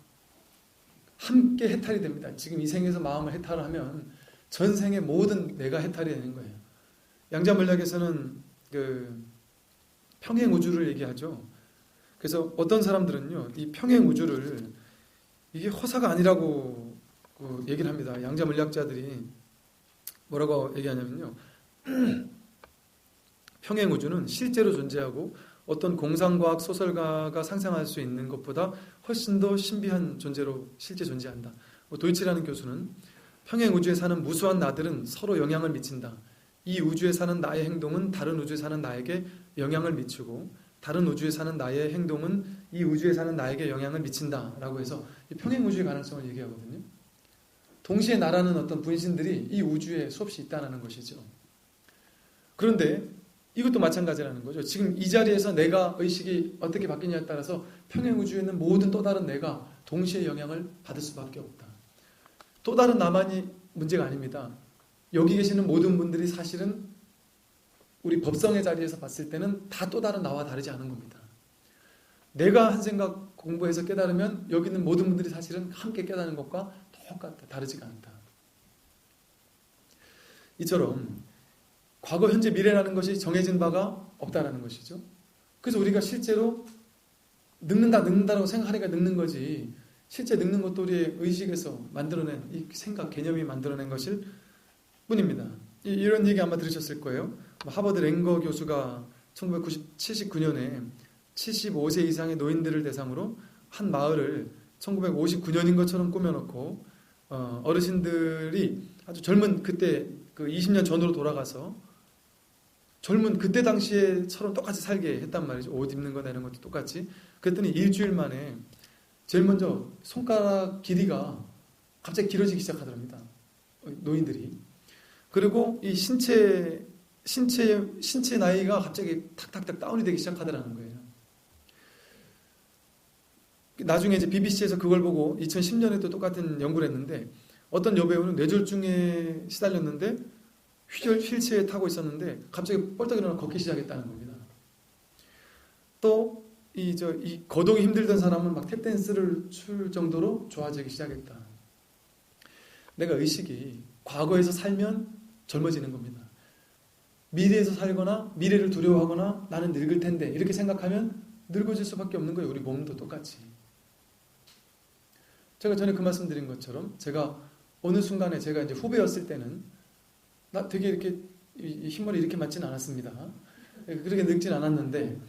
함께 해탈이 됩니다. 지금 이 생에서 마음을 해탈하면 전생의 모든 내가 해탈이 되는 거예요. 양자물리학에서는 그 평행우주를 얘기하죠. 그래서 어떤 사람들은요, 이 평행우주를 이게 허사가 아니라고 얘기를 합니다. 양자물리학자들이 뭐라고 얘기하냐면요, 평행우주는 실제로 존재하고 어떤 공상과학 소설가가 상상할 수 있는 것보다 훨씬 더 신비한 존재로 실제 존재한다. 도이치라는 교수는 평행우주에 사는 무수한 나들은 서로 영향을 미친다. 이 우주에 사는 나의 행동은 다른 우주에 사는 나에게 영향을 미치고 다른 우주에 사는 나의 행동은 이 우주에 사는 나에게 영향을 미친다 라고 해서 이 평행우주의 가능성을 얘기하거든요. 동시에 나라는 어떤 분신들이 이 우주에 수없이 있다는 것이죠. 그런데 이것도 마찬가지라는 거죠. 지금 이 자리에서 내가 의식이 어떻게 바뀌냐에 따라서 평행우주에 있는 모든 또 다른 내가 동시에 영향을 받을 수밖에 없다. 또 다른 나만이 문제가 아닙니다. 여기 계시는 모든 분들이 사실은 우리 법성의 자리에서 봤을 때는 다 또 다른 나와 다르지 않은 겁니다. 내가 한 생각 공부해서 깨달으면 여기 있는 모든 분들이 사실은 함께 깨닫는 것과 똑같다. 다르지가 않다. 이처럼 과거, 현재, 미래라는 것이 정해진 바가 없다라는 것이죠. 그래서 우리가 실제로 늙는다라고 생각하니까 늙는 거지, 실제 늙는 것도 우리의 의식에서 만들어낸 이 생각, 개념이 만들어낸 것일 뿐입니다. 이런 얘기 아마 들으셨을 거예요. 하버드 랭거 교수가 1979년에 75세 이상의 노인들을 대상으로 한 마을을 1959년인 것처럼 꾸며놓고 어르신들이 아주 젊은 그때 그 20년 전으로 돌아가서 젊은 그때 당시에처럼 똑같이 살게 했단 말이죠. 옷 입는 거 내는 것도 똑같이. 그랬더니 일주일 만에 제일 먼저 손가락 길이가 갑자기 길어지기 시작하더랍니다. 노인들이. 그리고 이 신체 나이가 갑자기 탁탁탁 다운이 되기 시작하더라는 거예요. 나중에 이제 BBC에서 그걸 보고 2010년에도 똑같은 연구를 했는데, 어떤 여배우는 뇌졸중에 시달렸는데 휠체어에 타고 있었는데 갑자기 뻘떡 일어나 걷기 시작했다는 겁니다. 또 이 거동이 힘들던 사람은 막 탭댄스를 출 정도로 좋아지기 시작했다. 내가 의식이 과거에서 살면 젊어지는 겁니다. 미래에서 살거나 미래를 두려워하거나 나는 늙을 텐데 이렇게 생각하면 늙어질 수밖에 없는 거예요. 우리 몸도 똑같이. 제가 전에 그 말씀드린 것처럼 제가 어느 순간에 제가 이제 후배였을 때는 나 되게 이렇게 흰머리 이렇게 맞지는 않았습니다. 그렇게 늙진 않았는데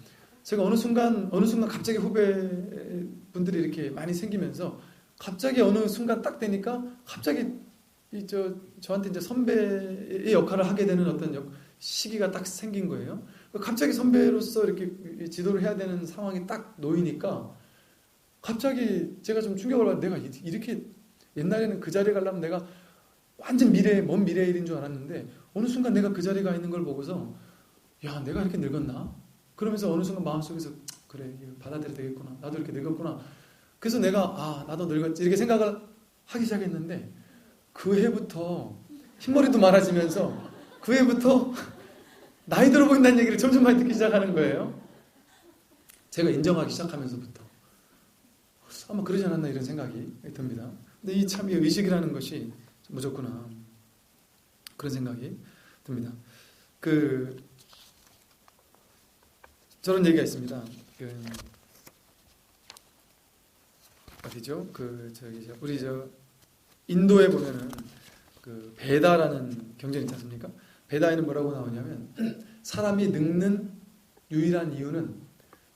제가 어느 순간 갑자기 후배분들이 이렇게 많이 생기면서 갑자기 어느 순간 딱 되니까 갑자기 저한테 이제 선배의 역할을 하게 되는 어떤 시기가 딱 생긴 거예요. 갑자기 선배로서 이렇게 지도를 해야 되는 상황이 딱 놓이니까 갑자기 제가 좀 충격을 받아. 내가 이렇게 옛날에는 그 자리에 가려면 내가 완전 먼 미래의 일인 줄 알았는데 어느 순간 내가 그 자리에 가 있는 걸 보고서 야, 내가 이렇게 늙었나? 그러면서 어느 순간 마음속에서 그래, 이거 받아들여야 되겠구나. 나도 이렇게 늙었구나. 그래서 내가 나도 늙었지 이렇게 생각을 하기 시작했는데 그 해부터 흰머리도 많아지면서 그 해부터 나이 들어 보인다는 얘기를 점점 많이 듣기 시작하는 거예요. 제가 인정하기 시작하면서부터 아마 그러지 않았나 이런 생각이 듭니다. 근데 이 참 의식이라는 것이 무섭구나 그런 생각이 듭니다. 저런 얘기가 있습니다. 어디죠? 우리 인도에 보면은 베다라는 경전이 있지 않습니까? 베다에는 뭐라고 나오냐면 사람이 늙는 유일한 이유는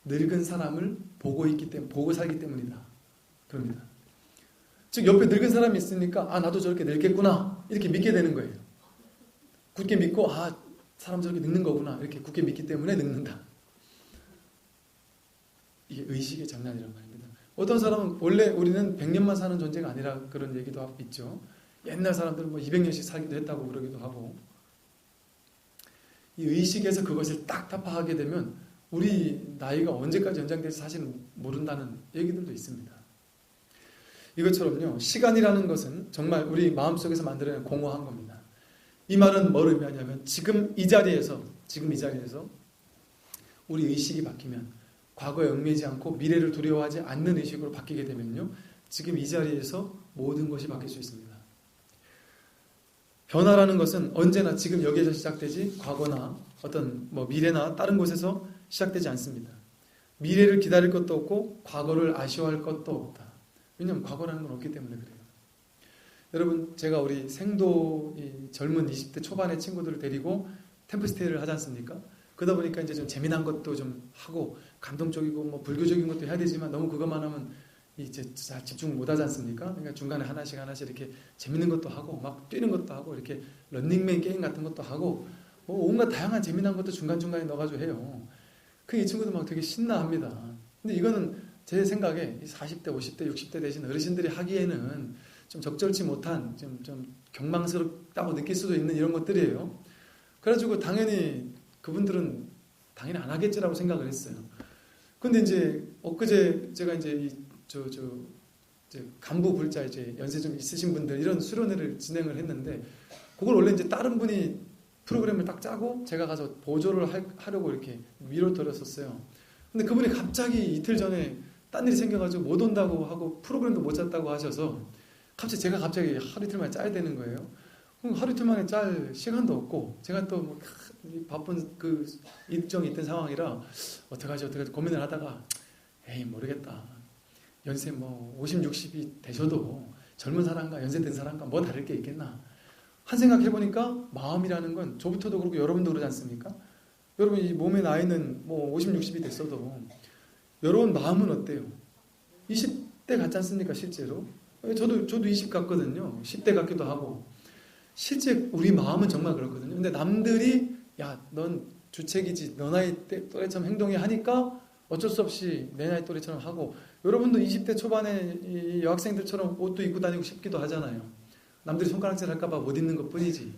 늙은 사람을 보고 살기 때문이다. 그럽니다. 즉 옆에 늙은 사람이 있으니까 나도 저렇게 늙겠구나 이렇게 믿게 되는 거예요. 굳게 믿고 사람 저렇게 늙는 거구나 이렇게 굳게 믿기 때문에 늙는다. 이게 의식의 장난이란 말입니다. 어떤 사람은 원래 우리는 100년만 사는 존재가 아니라 그런 얘기도 있죠. 옛날 사람들은 200년씩 살기도 했다고 그러기도 하고 이 의식에서 그것을 딱 타파하게 되면 우리 나이가 언제까지 연장될지 사실은 모른다는 얘기들도 있습니다. 이것처럼요. 시간이라는 것은 정말 우리 마음속에서 만들어낸 공허한 겁니다. 이 말은 뭘 의미하냐면 지금 이 자리에서 우리 의식이 바뀌면 과거에 얽매이지 않고 미래를 두려워하지 않는 의식으로 바뀌게 되면요. 지금 이 자리에서 모든 것이 바뀔 수 있습니다. 변화라는 것은 언제나 지금 여기에서 시작되지 과거나 어떤 미래나 다른 곳에서 시작되지 않습니다. 미래를 기다릴 것도 없고 과거를 아쉬워할 것도 없다. 왜냐하면 과거라는 건 없기 때문에 그래요. 여러분 제가 우리 생도 젊은 20대 초반의 친구들을 데리고 템플스테이를 하지 않습니까? 그러다 보니까 이제 좀 재미난 것도 좀 하고 감동적이고 불교적인 것도 해야 되지만 너무 그것만 하면 이제 잘 집중 못 하지 않습니까? 그러니까 중간에 하나씩 이렇게 재밌는 것도 하고 막 뛰는 것도 하고 이렇게 런닝맨 게임 같은 것도 하고 온갖 다양한 재미난 것도 중간중간에 넣어가지고 해요. 이 친구들 막 되게 신나합니다. 근데 이거는 제 생각에 40대, 50대, 60대 되신 어르신들이 하기에는 좀 적절치 못한 좀 경망스럽다고 느낄 수도 있는 이런 것들이에요. 그래가지고 당연히 그분들은 당연히 안 하겠지라고 생각을 했어요. 근데 이제 엊그제 제가 이제 간부 불자 연세 좀 있으신 분들 이런 수련회를 진행을 했는데 그걸 원래 이제 다른 분이 프로그램을 딱 짜고 제가 가서 보조를 하려고 이렇게 미뤄드렸었어요. 근데 그분이 갑자기 이틀 전에 딴 일이 생겨가지고 못 온다고 하고 프로그램도 못 짰다고 하셔서 제가 갑자기 하루 이틀 만에 짜야 되는 거예요. 그럼 하루 이틀 만에 짤 시간도 없고 제가 또 바쁜 일정이 있던 상황이라 어떡하지 고민을 하다가 모르겠다. 연세 50, 60이 되셔도 젊은 사람과 연세 든 사람과 뭐 다를 게 있겠나. 한 생각 해보니까 마음이라는 건 저부터도 그렇고 여러분도 그러지 않습니까? 여러분 이 몸의 나이는 50, 60이 됐어도 여러분 마음은 어때요? 20대 같지 않습니까 실제로? 저도 20 같거든요. 10대 같기도 하고 실제 우리 마음은 정말 그렇거든요. 근데 남들이 넌 주책이지 너 나이 또래처럼 행동해 하니까 어쩔 수 없이 내 나이 또래처럼 하고 여러분도 20대 초반에 이 여학생들처럼 옷도 입고 다니고 싶기도 하잖아요. 남들이 손가락질 할까봐 못 입는 것 뿐이지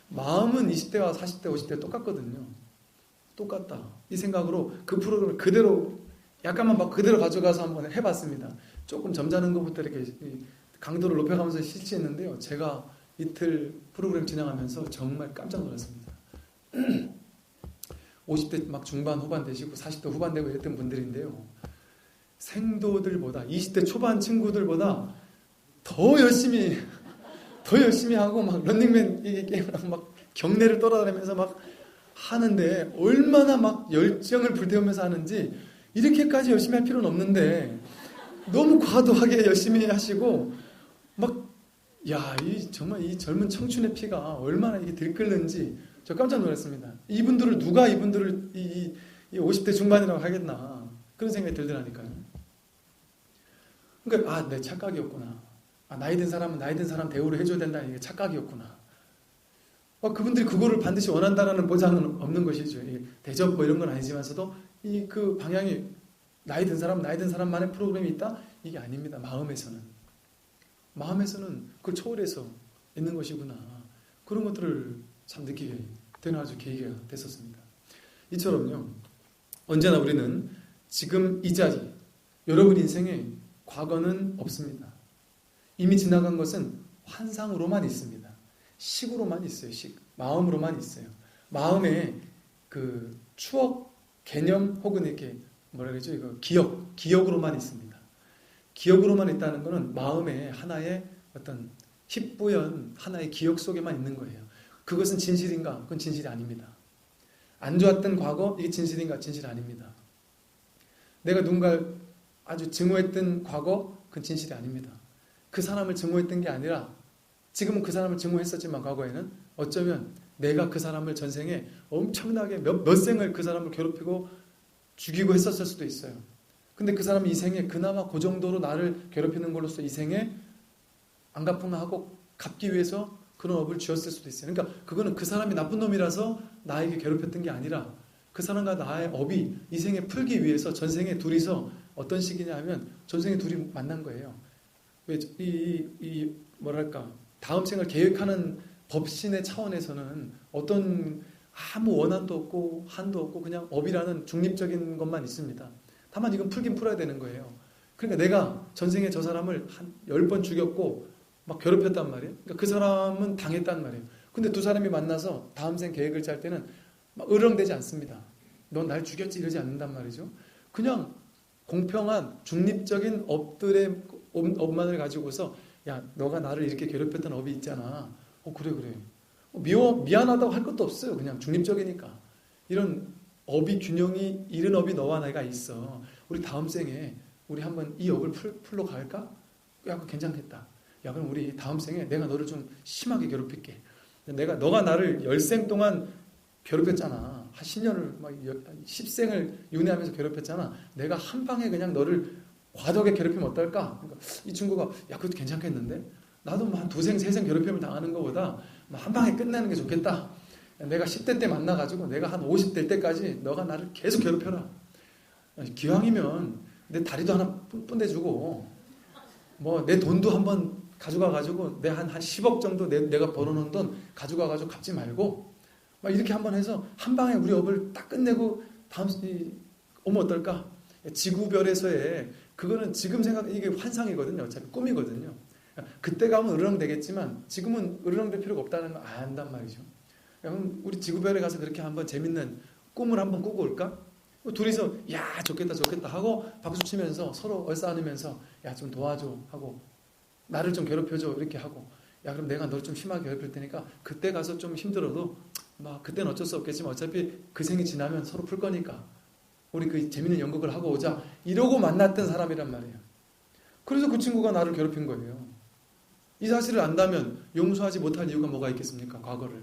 마음은 20대와 40대, 50대 똑같거든요. 똑같다. 이 생각으로 그 프로그램을 그대로 약간만 그대로 가져가서 한번 해봤습니다. 조금 점잖은 것부터 이렇게 강도를 높여가면서 실시했는데요. 제가 이틀 프로그램 진행하면서 정말 깜짝 놀랐습니다. 50대 막 중반 후반 되시고 40대 후반 되고 이랬던 분들인데요. 생도들보다 20대 초반 친구들보다 더 열심히 하고 막 런닝맨 게임을 하고 막 경례를 떠나다니면서 막 하는데 얼마나 막 열정을 불태우면서 하는지 이렇게까지 열심히 할 필요는 없는데 너무 과도하게 열심히 하시고 막 정말 이 젊은 청춘의 피가 얼마나 이게 들끓는지 저 깜짝 놀랐습니다. 누가 이분들을 이 50대 중반이라고 하겠나 그런 생각이 들더라니까요. 그러니까 내 착각이었구나. 나이 든 사람은 나이 든 사람 대우를 해줘야 된다는 게 착각이었구나. 그분들이 그거를 반드시 원한다라는 보장은 없는 것이죠. 대접 뭐 이런 건 아니지만서도 그 방향이 나이 든 사람만의 프로그램이 있다? 이게 아닙니다. 마음에서는 그걸 초월해서 있는 것이구나. 그런 것들을 참 느끼게 되는 아주 계기가 됐었습니다. 이처럼요. 언제나 우리는 지금 이 자리, 여러분 인생에 과거는 없습니다. 이미 지나간 것은 환상으로만 있습니다. 식으로만 있어요. 마음으로만 있어요. 마음에 그 추억, 개념 혹은 이렇게 뭐라 그러죠? 이거 기억으로만 있습니다. 기억으로만 있다는 것은 마음의 하나의 어떤 희뿌연 하나의 기억 속에만 있는 거예요. 그것은 진실인가? 그건 진실이 아닙니다. 안 좋았던 과거, 이게 진실인가? 진실이 아닙니다. 내가 누군가를 아주 증오했던 과거, 그건 진실이 아닙니다. 그 사람을 증오했던 게 아니라 지금은 그 사람을 증오했었지만 과거에는 어쩌면 내가 그 사람을 전생에 엄청나게 몇 생을 그 사람을 괴롭히고 죽이고 했었을 수도 있어요. 근데 그 사람이 이 생에 그나마 그 정도로 나를 괴롭히는 걸로써 이 생에 안 갚으면 갚기 위해서 그런 업을 쥐었을 수도 있어요. 그러니까 그거는 그 사람이 나쁜 놈이라서 나에게 괴롭혔던 게 아니라 그 사람과 나의 업이 이 생에 풀기 위해서 전생에 둘이서 어떤 식이냐면 전생에 둘이 만난 거예요. 뭐랄까 다음 생을 계획하는 법신의 차원에서는 어떤 아무 원한도 없고 한도 없고 그냥 업이라는 중립적인 것만 있습니다. 다만 이건 풀긴 풀어야 되는 거예요. 그러니까 내가 전생에 저 사람을 한 10번 죽였고 막 괴롭혔단 말이에요. 그러니까 그 사람은 당했단 말이에요. 근데 두 사람이 만나서 다음 생 계획을 짤 때는 막 으르렁대지 않습니다. 넌 날 죽였지 이러지 않는단 말이죠. 그냥 공평한 중립적인 업만을 가지고서 너가 나를 이렇게 괴롭혔던 업이 있잖아. 그래. 미안하다고 할 것도 없어요. 그냥 중립적이니까. 이런 업이 균형이 이른 업이 너와 내가 있어. 우리 다음 생에 우리 한번 이 업을 풀러 갈까? 그거 괜찮겠다. 그럼 우리 다음 생에 내가 너를 좀 심하게 괴롭힐게. 너가 나를 10생 동안 괴롭혔잖아. 한 10년을 10생을 윤회하면서 괴롭혔잖아. 내가 한 방에 그냥 너를 과도하게 괴롭히면 어떨까? 그러니까 이 친구가 그것도 괜찮겠는데? 나도 한 2생, 3생 괴롭힘을 당하는 것보다 한 방에 끝내는 게 좋겠다. 내가 10대 때 만나가지고 내가 한 50대 때까지 너가 나를 계속 괴롭혀라. 기왕이면 내 다리도 하나 뿜대주고 내 돈도 한번 가져가가지고 내 한 10억 정도 내가 벌어놓은 돈 가져가가지고 갚지 말고 이렇게 한번 해서 한 방에 우리 업을 딱 끝내고 오면 어떨까? 지구별에서의 그거는 지금 이게 환상이거든요. 어차피 꿈이거든요. 그때 가면 으르렁 되겠지만 지금은 으르렁 될 필요가 없다는 걸 안단 말이죠. 그럼 우리 지구별에 가서 그렇게 한번 재밌는 꿈을 한번 꾸고 올까? 둘이서 좋겠다 하고 박수 치면서 서로 얼싸안으면서 좀 도와줘 하고 나를 좀 괴롭혀줘 이렇게 하고 그럼 내가 너를 좀 심하게 괴롭힐 테니까 그때 가서 좀 힘들어도 그때는 어쩔 수 없겠지만 어차피 그 생이 지나면 서로 풀 거니까 우리 그 재밌는 연극을 하고 오자 이러고 만났던 사람이란 말이에요. 그래서 그 친구가 나를 괴롭힌 거예요. 이 사실을 안다면 용서하지 못할 이유가 뭐가 있겠습니까? 과거를.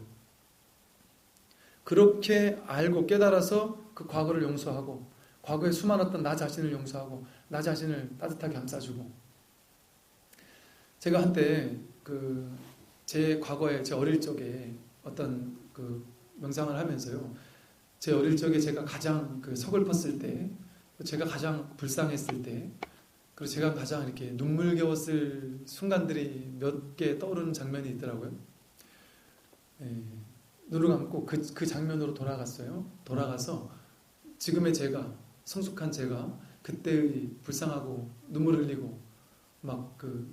그렇게 알고 깨달아서 그 과거를 용서하고 과거에 수많았던 나 자신을 용서하고 나 자신을 따뜻하게 감싸주고 제가 한때 제 과거에 제 어릴 적에 어떤 명상을 하면서요. 제 어릴 적에 제가 가장 서글펐을 때, 제가 가장 불쌍했을 때, 그리고 제가 가장 이렇게 눈물겨웠을 순간들이 몇 개 떠오르는 장면이 있더라고요. 눈을 감고 그 장면으로 돌아갔어요. 돌아가서 지금의 제가, 성숙한 제가 그때의 불쌍하고 눈물 흘리고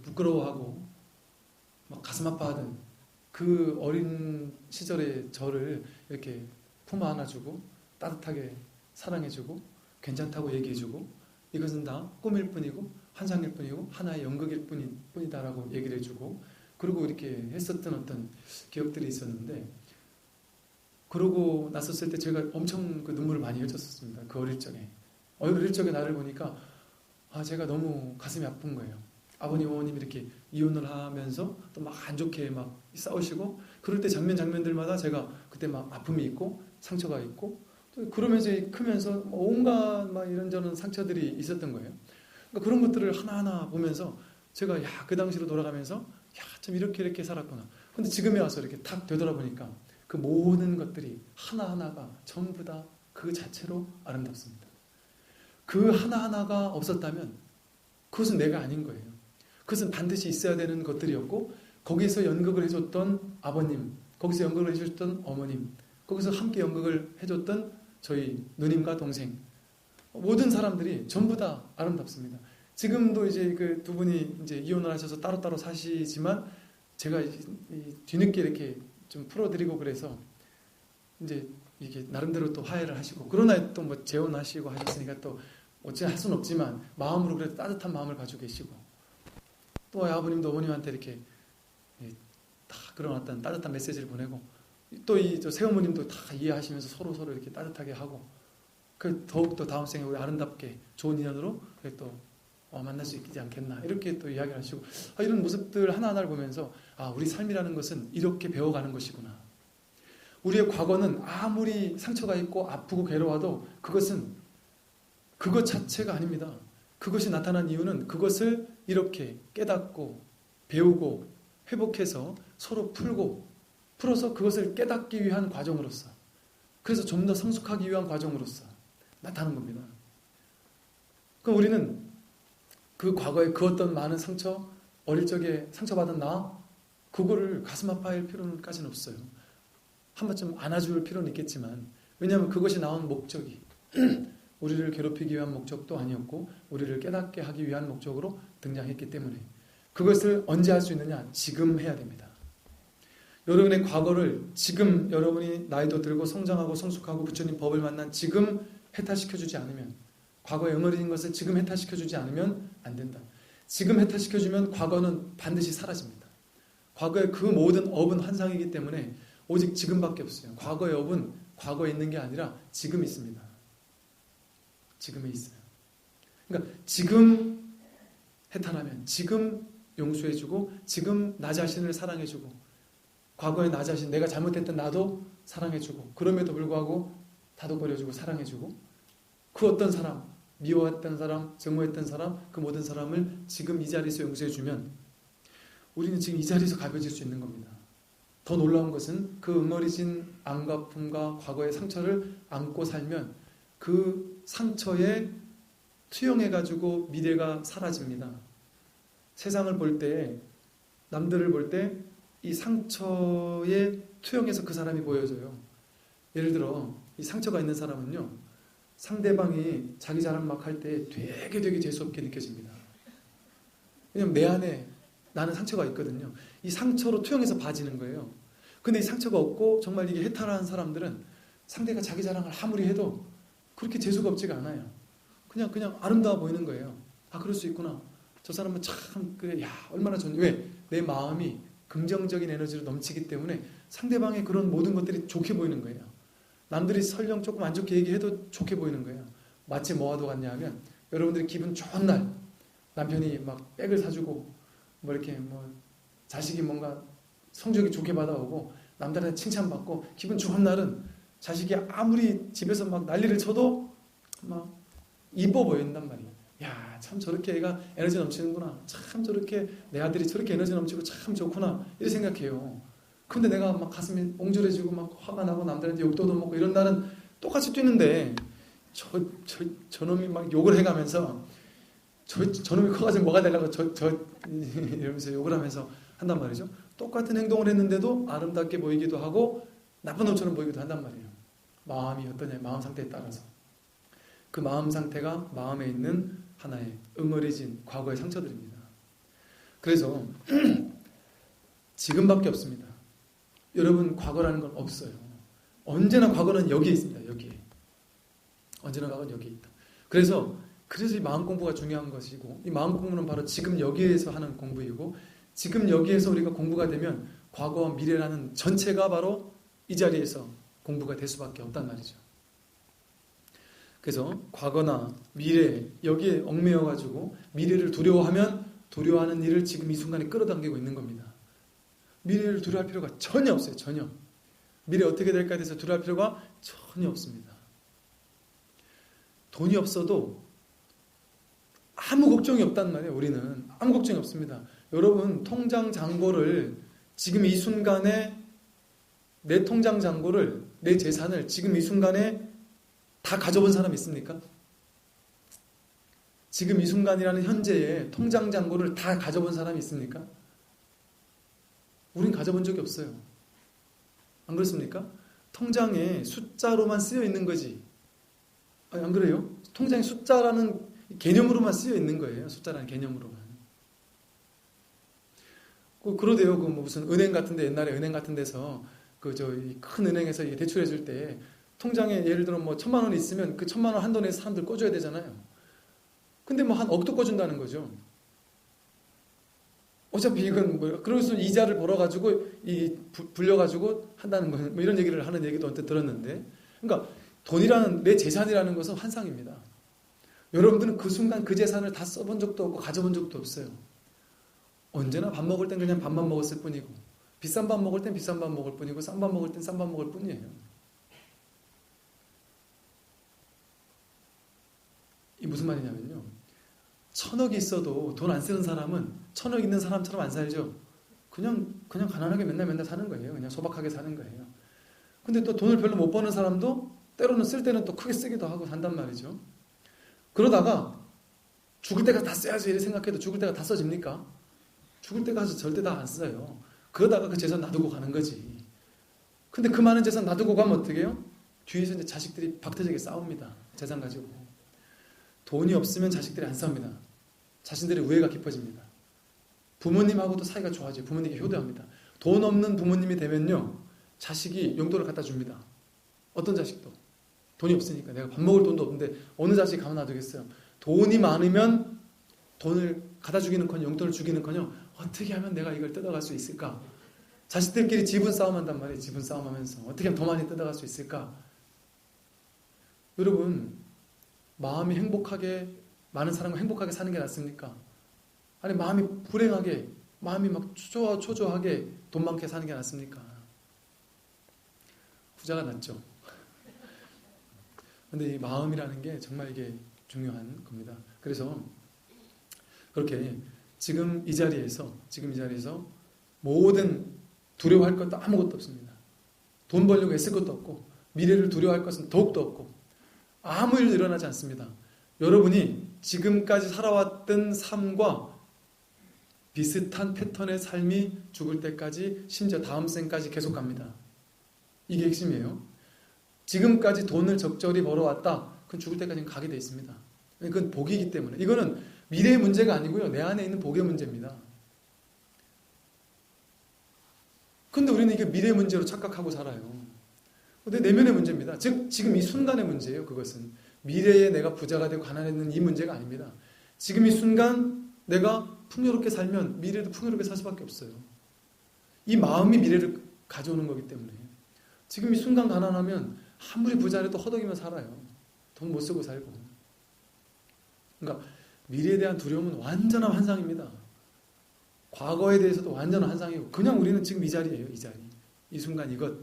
부끄러워하고 가슴 아파하던 그 어린 시절의 저를 이렇게 품 안아주고 따뜻하게 사랑해주고 괜찮다고 얘기해주고 이것은 다 꿈일 뿐이고 환상일 뿐이고 하나의 연극일 뿐이다라고 얘기를 해주고 그리고 이렇게 했었던 어떤 기억들이 있었는데 그러고 났었을 때 제가 엄청 눈물을 많이 흘렸었습니다. 그 어릴 적에 얼굴 일적에 나를 보니까 제가 너무 가슴이 아픈 거예요. 아버님, 어머님 이렇게 이혼을 하면서 또 막 안 좋게 막 싸우시고 그럴 때 장면들마다 제가 그때 막 아픔이 있고 상처가 있고 또 그러면서 크면서 온갖 막 이런저런 상처들이 있었던 거예요. 그러니까 그런 것들을 하나하나 보면서 제가 그 당시로 돌아가면서 참 이렇게 살았구나. 근데 지금에 와서 이렇게 탁 되돌아보니까 그 모든 것들이 하나하나가 전부 다 그 자체로 아름답습니다. 그 하나하나가 없었다면 그것은 내가 아닌 거예요. 그것은 반드시 있어야 되는 것들이었고 거기서 연극을 해줬던 아버님, 거기서 연극을 해줬던 어머님, 거기서 함께 연극을 해줬던 저희 누님과 동생, 모든 사람들이 전부 다 아름답습니다. 지금도 이제 그 두 분이 이제 이혼을 하셔서 따로따로 사시지만 제가 뒤늦게 이렇게 좀 풀어드리고 그래서 이제 이게 나름대로 또 화해를 하시고 그러나 또 뭐 재혼하시고 하셨으니까 또 어찌 할 수는 없지만 마음으로 그래도 따뜻한 마음을 가지고 계시고 또 아버님도 어머님한테 이렇게 다 그런 어떤 따뜻한 메시지를 보내고 또 이 새어머님도 다 이해하시면서 서로 이렇게 따뜻하게 하고 그 더욱더 다음 생에 우리 아름답게 좋은 인연으로 또 만날 수 있지 않겠나 이렇게 또 이야기를 하시고 이런 모습들 하나하나를 보면서 우리 삶이라는 것은 이렇게 배워가는 것이구나. 우리의 과거는 아무리 상처가 있고 아프고 괴로워도 그것은 그것 자체가 아닙니다. 그것이 나타난 이유는 그것을 이렇게 깨닫고 배우고 회복해서 서로 풀어서 그것을 깨닫기 위한 과정으로서 그래서 좀 더 성숙하기 위한 과정으로서 나타나는 겁니다. 그럼 우리는 그 과거에 그 어떤 많은 상처, 어릴 적에 상처받은 그거를 가슴 아파할 필요는까지는 없어요. 한 번쯤 안아줄 필요는 있겠지만 왜냐하면 그것이 나온 목적이 우리를 괴롭히기 위한 목적도 아니었고 우리를 깨닫게 하기 위한 목적으로 등장했기 때문에 그것을 언제 할 수 있느냐? 지금 해야 됩니다. 여러분의 과거를 지금 여러분이 나이도 들고 성장하고 성숙하고 부처님 법을 만난 지금 해탈시켜주지 않으면 과거에 응어리진 것을 지금 해탈시켜주지 않으면 안 된다. 지금 해탈시켜주면 과거는 반드시 사라집니다. 과거의 그 모든 업은 환상이기 때문에 오직 지금밖에 없어요. 과거의 업은 과거에 있는 게 아니라 지금 있습니다. 지금에 있어요. 그러니까 지금 해탈하면 지금 용서해주고 지금 나 자신을 사랑해주고 과거의 나 자신 내가 잘못했던 나도 사랑해주고 그럼에도 불구하고 다독거려주고 사랑해주고 그 어떤 사람 미워했던 사람 증오했던 사람 그 모든 사람을 지금 이 자리에서 용서해주면 우리는 지금 이 자리에서 가벼워질 수 있는 겁니다. 더 놀라운 것은 그 응어리진 안갚음과 과거의 상처를 안고 살면 그 상처에 투영해가지고 미래가 사라집니다. 세상을 볼 때, 남들을 볼 때 이 상처에 투영해서 그 사람이 보여져요. 예를 들어 이 상처가 있는 사람은요, 상대방이 자기 자랑 막 할 때 되게 재수없게 느껴집니다. 왜냐면 내 안에 나는 상처가 있거든요. 이 상처로 투영해서 봐지는 거예요. 근데 이 상처가 없고 정말 이게 해탈한 사람들은 상대가 자기 자랑을 아무리 해도 그렇게 재수가 없지가 않아요. 그냥 아름다워 보이는 거예요. 그럴 수 있구나. 저 사람은 참 그래. 얼마나 좋니. 왜? 내 마음이 긍정적인 에너지로 넘치기 때문에 상대방의 그런 모든 것들이 좋게 보이는 거예요. 남들이 설령 조금 안 좋게 얘기해도 좋게 보이는 거예요. 마치 뭐와도 같냐 하면 여러분들이 기분 좋은 날 남편이 막 백을 사주고 이렇게 자식이 뭔가 성적이 좋게 받아오고 남들한테 칭찬받고 기분 좋은 날은 자식이 아무리 집에서 막 난리를 쳐도 막 이뻐 보인단 말이에요. 참 저렇게 애가 에너지 넘치는구나. 참 저렇게 내 아들이 저렇게 에너지 넘치고 참 좋구나. 이렇게 생각해요. 근데 내가 막 가슴이 옹졸해지고 막 화가 나고 남들한테 욕도 얻어먹고 이런 날은 똑같이 뛰는데 저놈이 막 욕을 해가면서 저놈이 커가지고 뭐가 되려고 이러면서 욕을 하면서 한단 말이죠. 똑같은 행동을 했는데도 아름답게 보이기도 하고 나쁜 놈처럼 보이기도 한단 말이에요. 마음이 어떠냐, 마음 상태에 따라서. 그 마음 상태가 마음에 있는 하나의 응어리진 과거의 상처들입니다. 그래서 지금밖에 없습니다. 여러분 과거라는 건 없어요. 언제나 과거는 여기에 있습니다. 여기에. 언제나 과거는 여기에 있다. 그래서 이 마음 공부가 중요한 것이고 이 마음 공부는 바로 지금 여기에서 하는 공부이고 지금 여기에서 우리가 공부가 되면 과거와 미래라는 전체가 바로 이 자리에서 공부가 될 수밖에 없단 말이죠. 그래서 과거나 미래 여기에 얽매여가지고 미래를 두려워하면 두려워하는 일을 지금 이 순간에 끌어당기고 있는 겁니다. 미래를 두려워할 필요가 전혀 없어요. 전혀. 미래 어떻게 될까에 대해서 두려워할 필요가 전혀 없습니다. 돈이 없어도 아무 걱정이 없단 말이에요. 우리는 아무 걱정이 없습니다. 여러분 통장 잔고를 지금 이 순간에 내 통장 잔고를 내 재산을 지금 이 순간에 다 가져본 사람 있습니까? 지금 이 순간이라는 현재에 통장 잔고를 다 가져본 사람이 있습니까? 우린 가져본 적이 없어요. 안 그렇습니까? 통장에 숫자로만 쓰여 있는 거지. 아니, 안 그래요? 통장에 숫자라는 개념으로만 쓰여 있는 거예요. 숫자라는 개념으로만. 그러대요. 그 무슨 은행 같은데 옛날에 은행 같은 데서 큰 은행에서 대출해 줄 때 통장에 예를 들어 1,000만 원이 있으면 그 1,000만 원 한도 내서 사람들 꿔줘야 되잖아요. 근데 한 억도 꿔준다는 거죠. 어차피 이건 그래서 이자를 벌어가지고 불려가지고 한다는 거예요. 이런 얘기를 하는 얘기도 언뜻 들었는데, 그러니까 돈이라는 내 재산이라는 것은 환상입니다. 여러분들은 그 순간 그 재산을 다 써본 적도 없고 가져본 적도 없어요. 언제나 밥 먹을 땐 그냥 밥만 먹었을 뿐이고, 비싼 밥 먹을 땐 비싼 밥 먹을 뿐이고, 싼 밥 먹을 땐 싼 밥 먹을 뿐이에요. 이 무슨 말이냐면요, 1,000억이 있어도 돈 안 쓰는 사람은 1,000억 있는 사람처럼 안 살죠. 그냥 가난하게 맨날 사는 거예요. 그냥 소박하게 사는 거예요. 근데 또 돈을 별로 못 버는 사람도 때로는 쓸 때는 또 크게 쓰기도 하고 산단 말이죠. 그러다가 죽을 때가 다 써야지 이렇게 생각해도 죽을 때가 다 써집니까? 죽을 때까지 절대 다 안 써요. 그러다가 그 재산 놔두고 가는 거지. 근데 그 많은 재산 놔두고 가면 어떻게 해요? 뒤에서 이제 자식들이 박터지게 싸웁니다. 재산 가지고. 돈이 없으면 자식들이 안 싸웁니다. 자신들의 우애가 깊어집니다. 부모님하고도 사이가 좋아져요. 부모님께 효도합니다. 돈 없는 부모님이 되면요, 자식이 용돈을 갖다 줍니다. 어떤 자식도. 돈이 없으니까. 내가 밥 먹을 돈도 없는데 어느 자식이 가만 놔두겠어요. 돈이 많으면 돈을 갖다 주기는커녕 용돈을 주기는커녕 어떻게 하면 내가 이걸 뜯어갈 수 있을까? 자식들끼리 지분 싸움한단 말이에요. 지분 싸움하면서 어떻게 하면 더 많이 뜯어갈 수 있을까? 여러분, 마음이 행복하게, 많은 사람과 행복하게 사는 게 낫습니까? 아니 마음이 불행하게, 마음이 막 초조하게 돈 많게 사는 게 낫습니까? 후자가 낫죠. 근데 이 마음이라는 게 정말 이게 중요한 겁니다. 그래서 그렇게 지금 이 자리에서 모든 두려워할 것도 아무것도 없습니다. 돈 벌려고 애쓸 것도 없고, 미래를 두려워할 것은 더욱도 없고, 아무 일도 일어나지 않습니다. 여러분이 지금까지 살아왔던 삶과 비슷한 패턴의 삶이 죽을 때까지, 심지어 다음 생까지 계속 갑니다. 이게 핵심이에요. 지금까지 돈을 적절히 벌어왔다. 그건 죽을 때까지는 가게 돼 있습니다. 그건 복이기 때문에. 이거는 미래의 문제가 아니고요, 내 안에 있는 복의 문제입니다. 근데 우리는 이게 미래의 문제로 착각하고 살아요. 근데 내면의 문제입니다. 즉 지금 이 순간의 문제예요. 그것은 미래에 내가 부자가 되고 가난해지는 이 문제가 아닙니다. 지금 이 순간 내가 풍요롭게 살면 미래도 풍요롭게 살 수밖에 없어요. 이 마음이 미래를 가져오는 거기 때문에. 지금 이 순간 가난하면 아무리 부자라도 허덕이며 살아요. 돈 못 쓰고 살고. 그러니까 미래에 대한 두려움은 완전한 환상입니다. 과거에 대해서도 완전한 환상이고, 그냥 우리는 지금 이 자리예요. 이 자리, 이 순간 이것,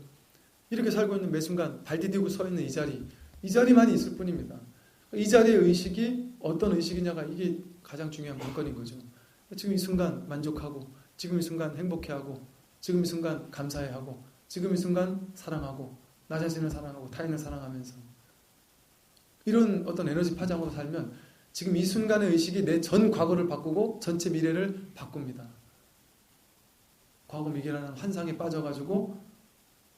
이렇게 살고 있는 매 순간 발 디디고 서 있는 이 자리만이 있을 뿐입니다. 이 자리의 의식이 어떤 의식이냐가 이게 가장 중요한 관건인 거죠. 지금 이 순간 만족하고, 지금 이 순간 행복해하고, 지금 이 순간 감사해하고, 지금 이 순간 사랑하고, 나 자신을 사랑하고 타인을 사랑하면서 이런 어떤 에너지 파장으로 살면 지금 이 순간의 의식이 내 전 과거를 바꾸고 전체 미래를 바꿉니다. 과거 미래라는 환상에 빠져가지고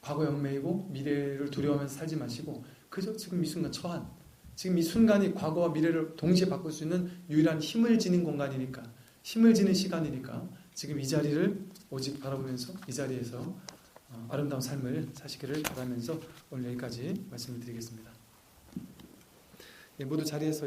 과거에 얽매이고 미래를 두려워하면서 살지 마시고, 그저 지금 이 순간 처한, 지금 이 순간이 과거와 미래를 동시에 바꿀 수 있는 유일한 힘을 지닌 공간이니까, 힘을 지닌 시간이니까 지금 이 자리를 오직 바라보면서 이 자리에서 아름다운 삶을 사시기를 바라면서 오늘 여기까지 말씀을 드리겠습니다. 모두 자리에서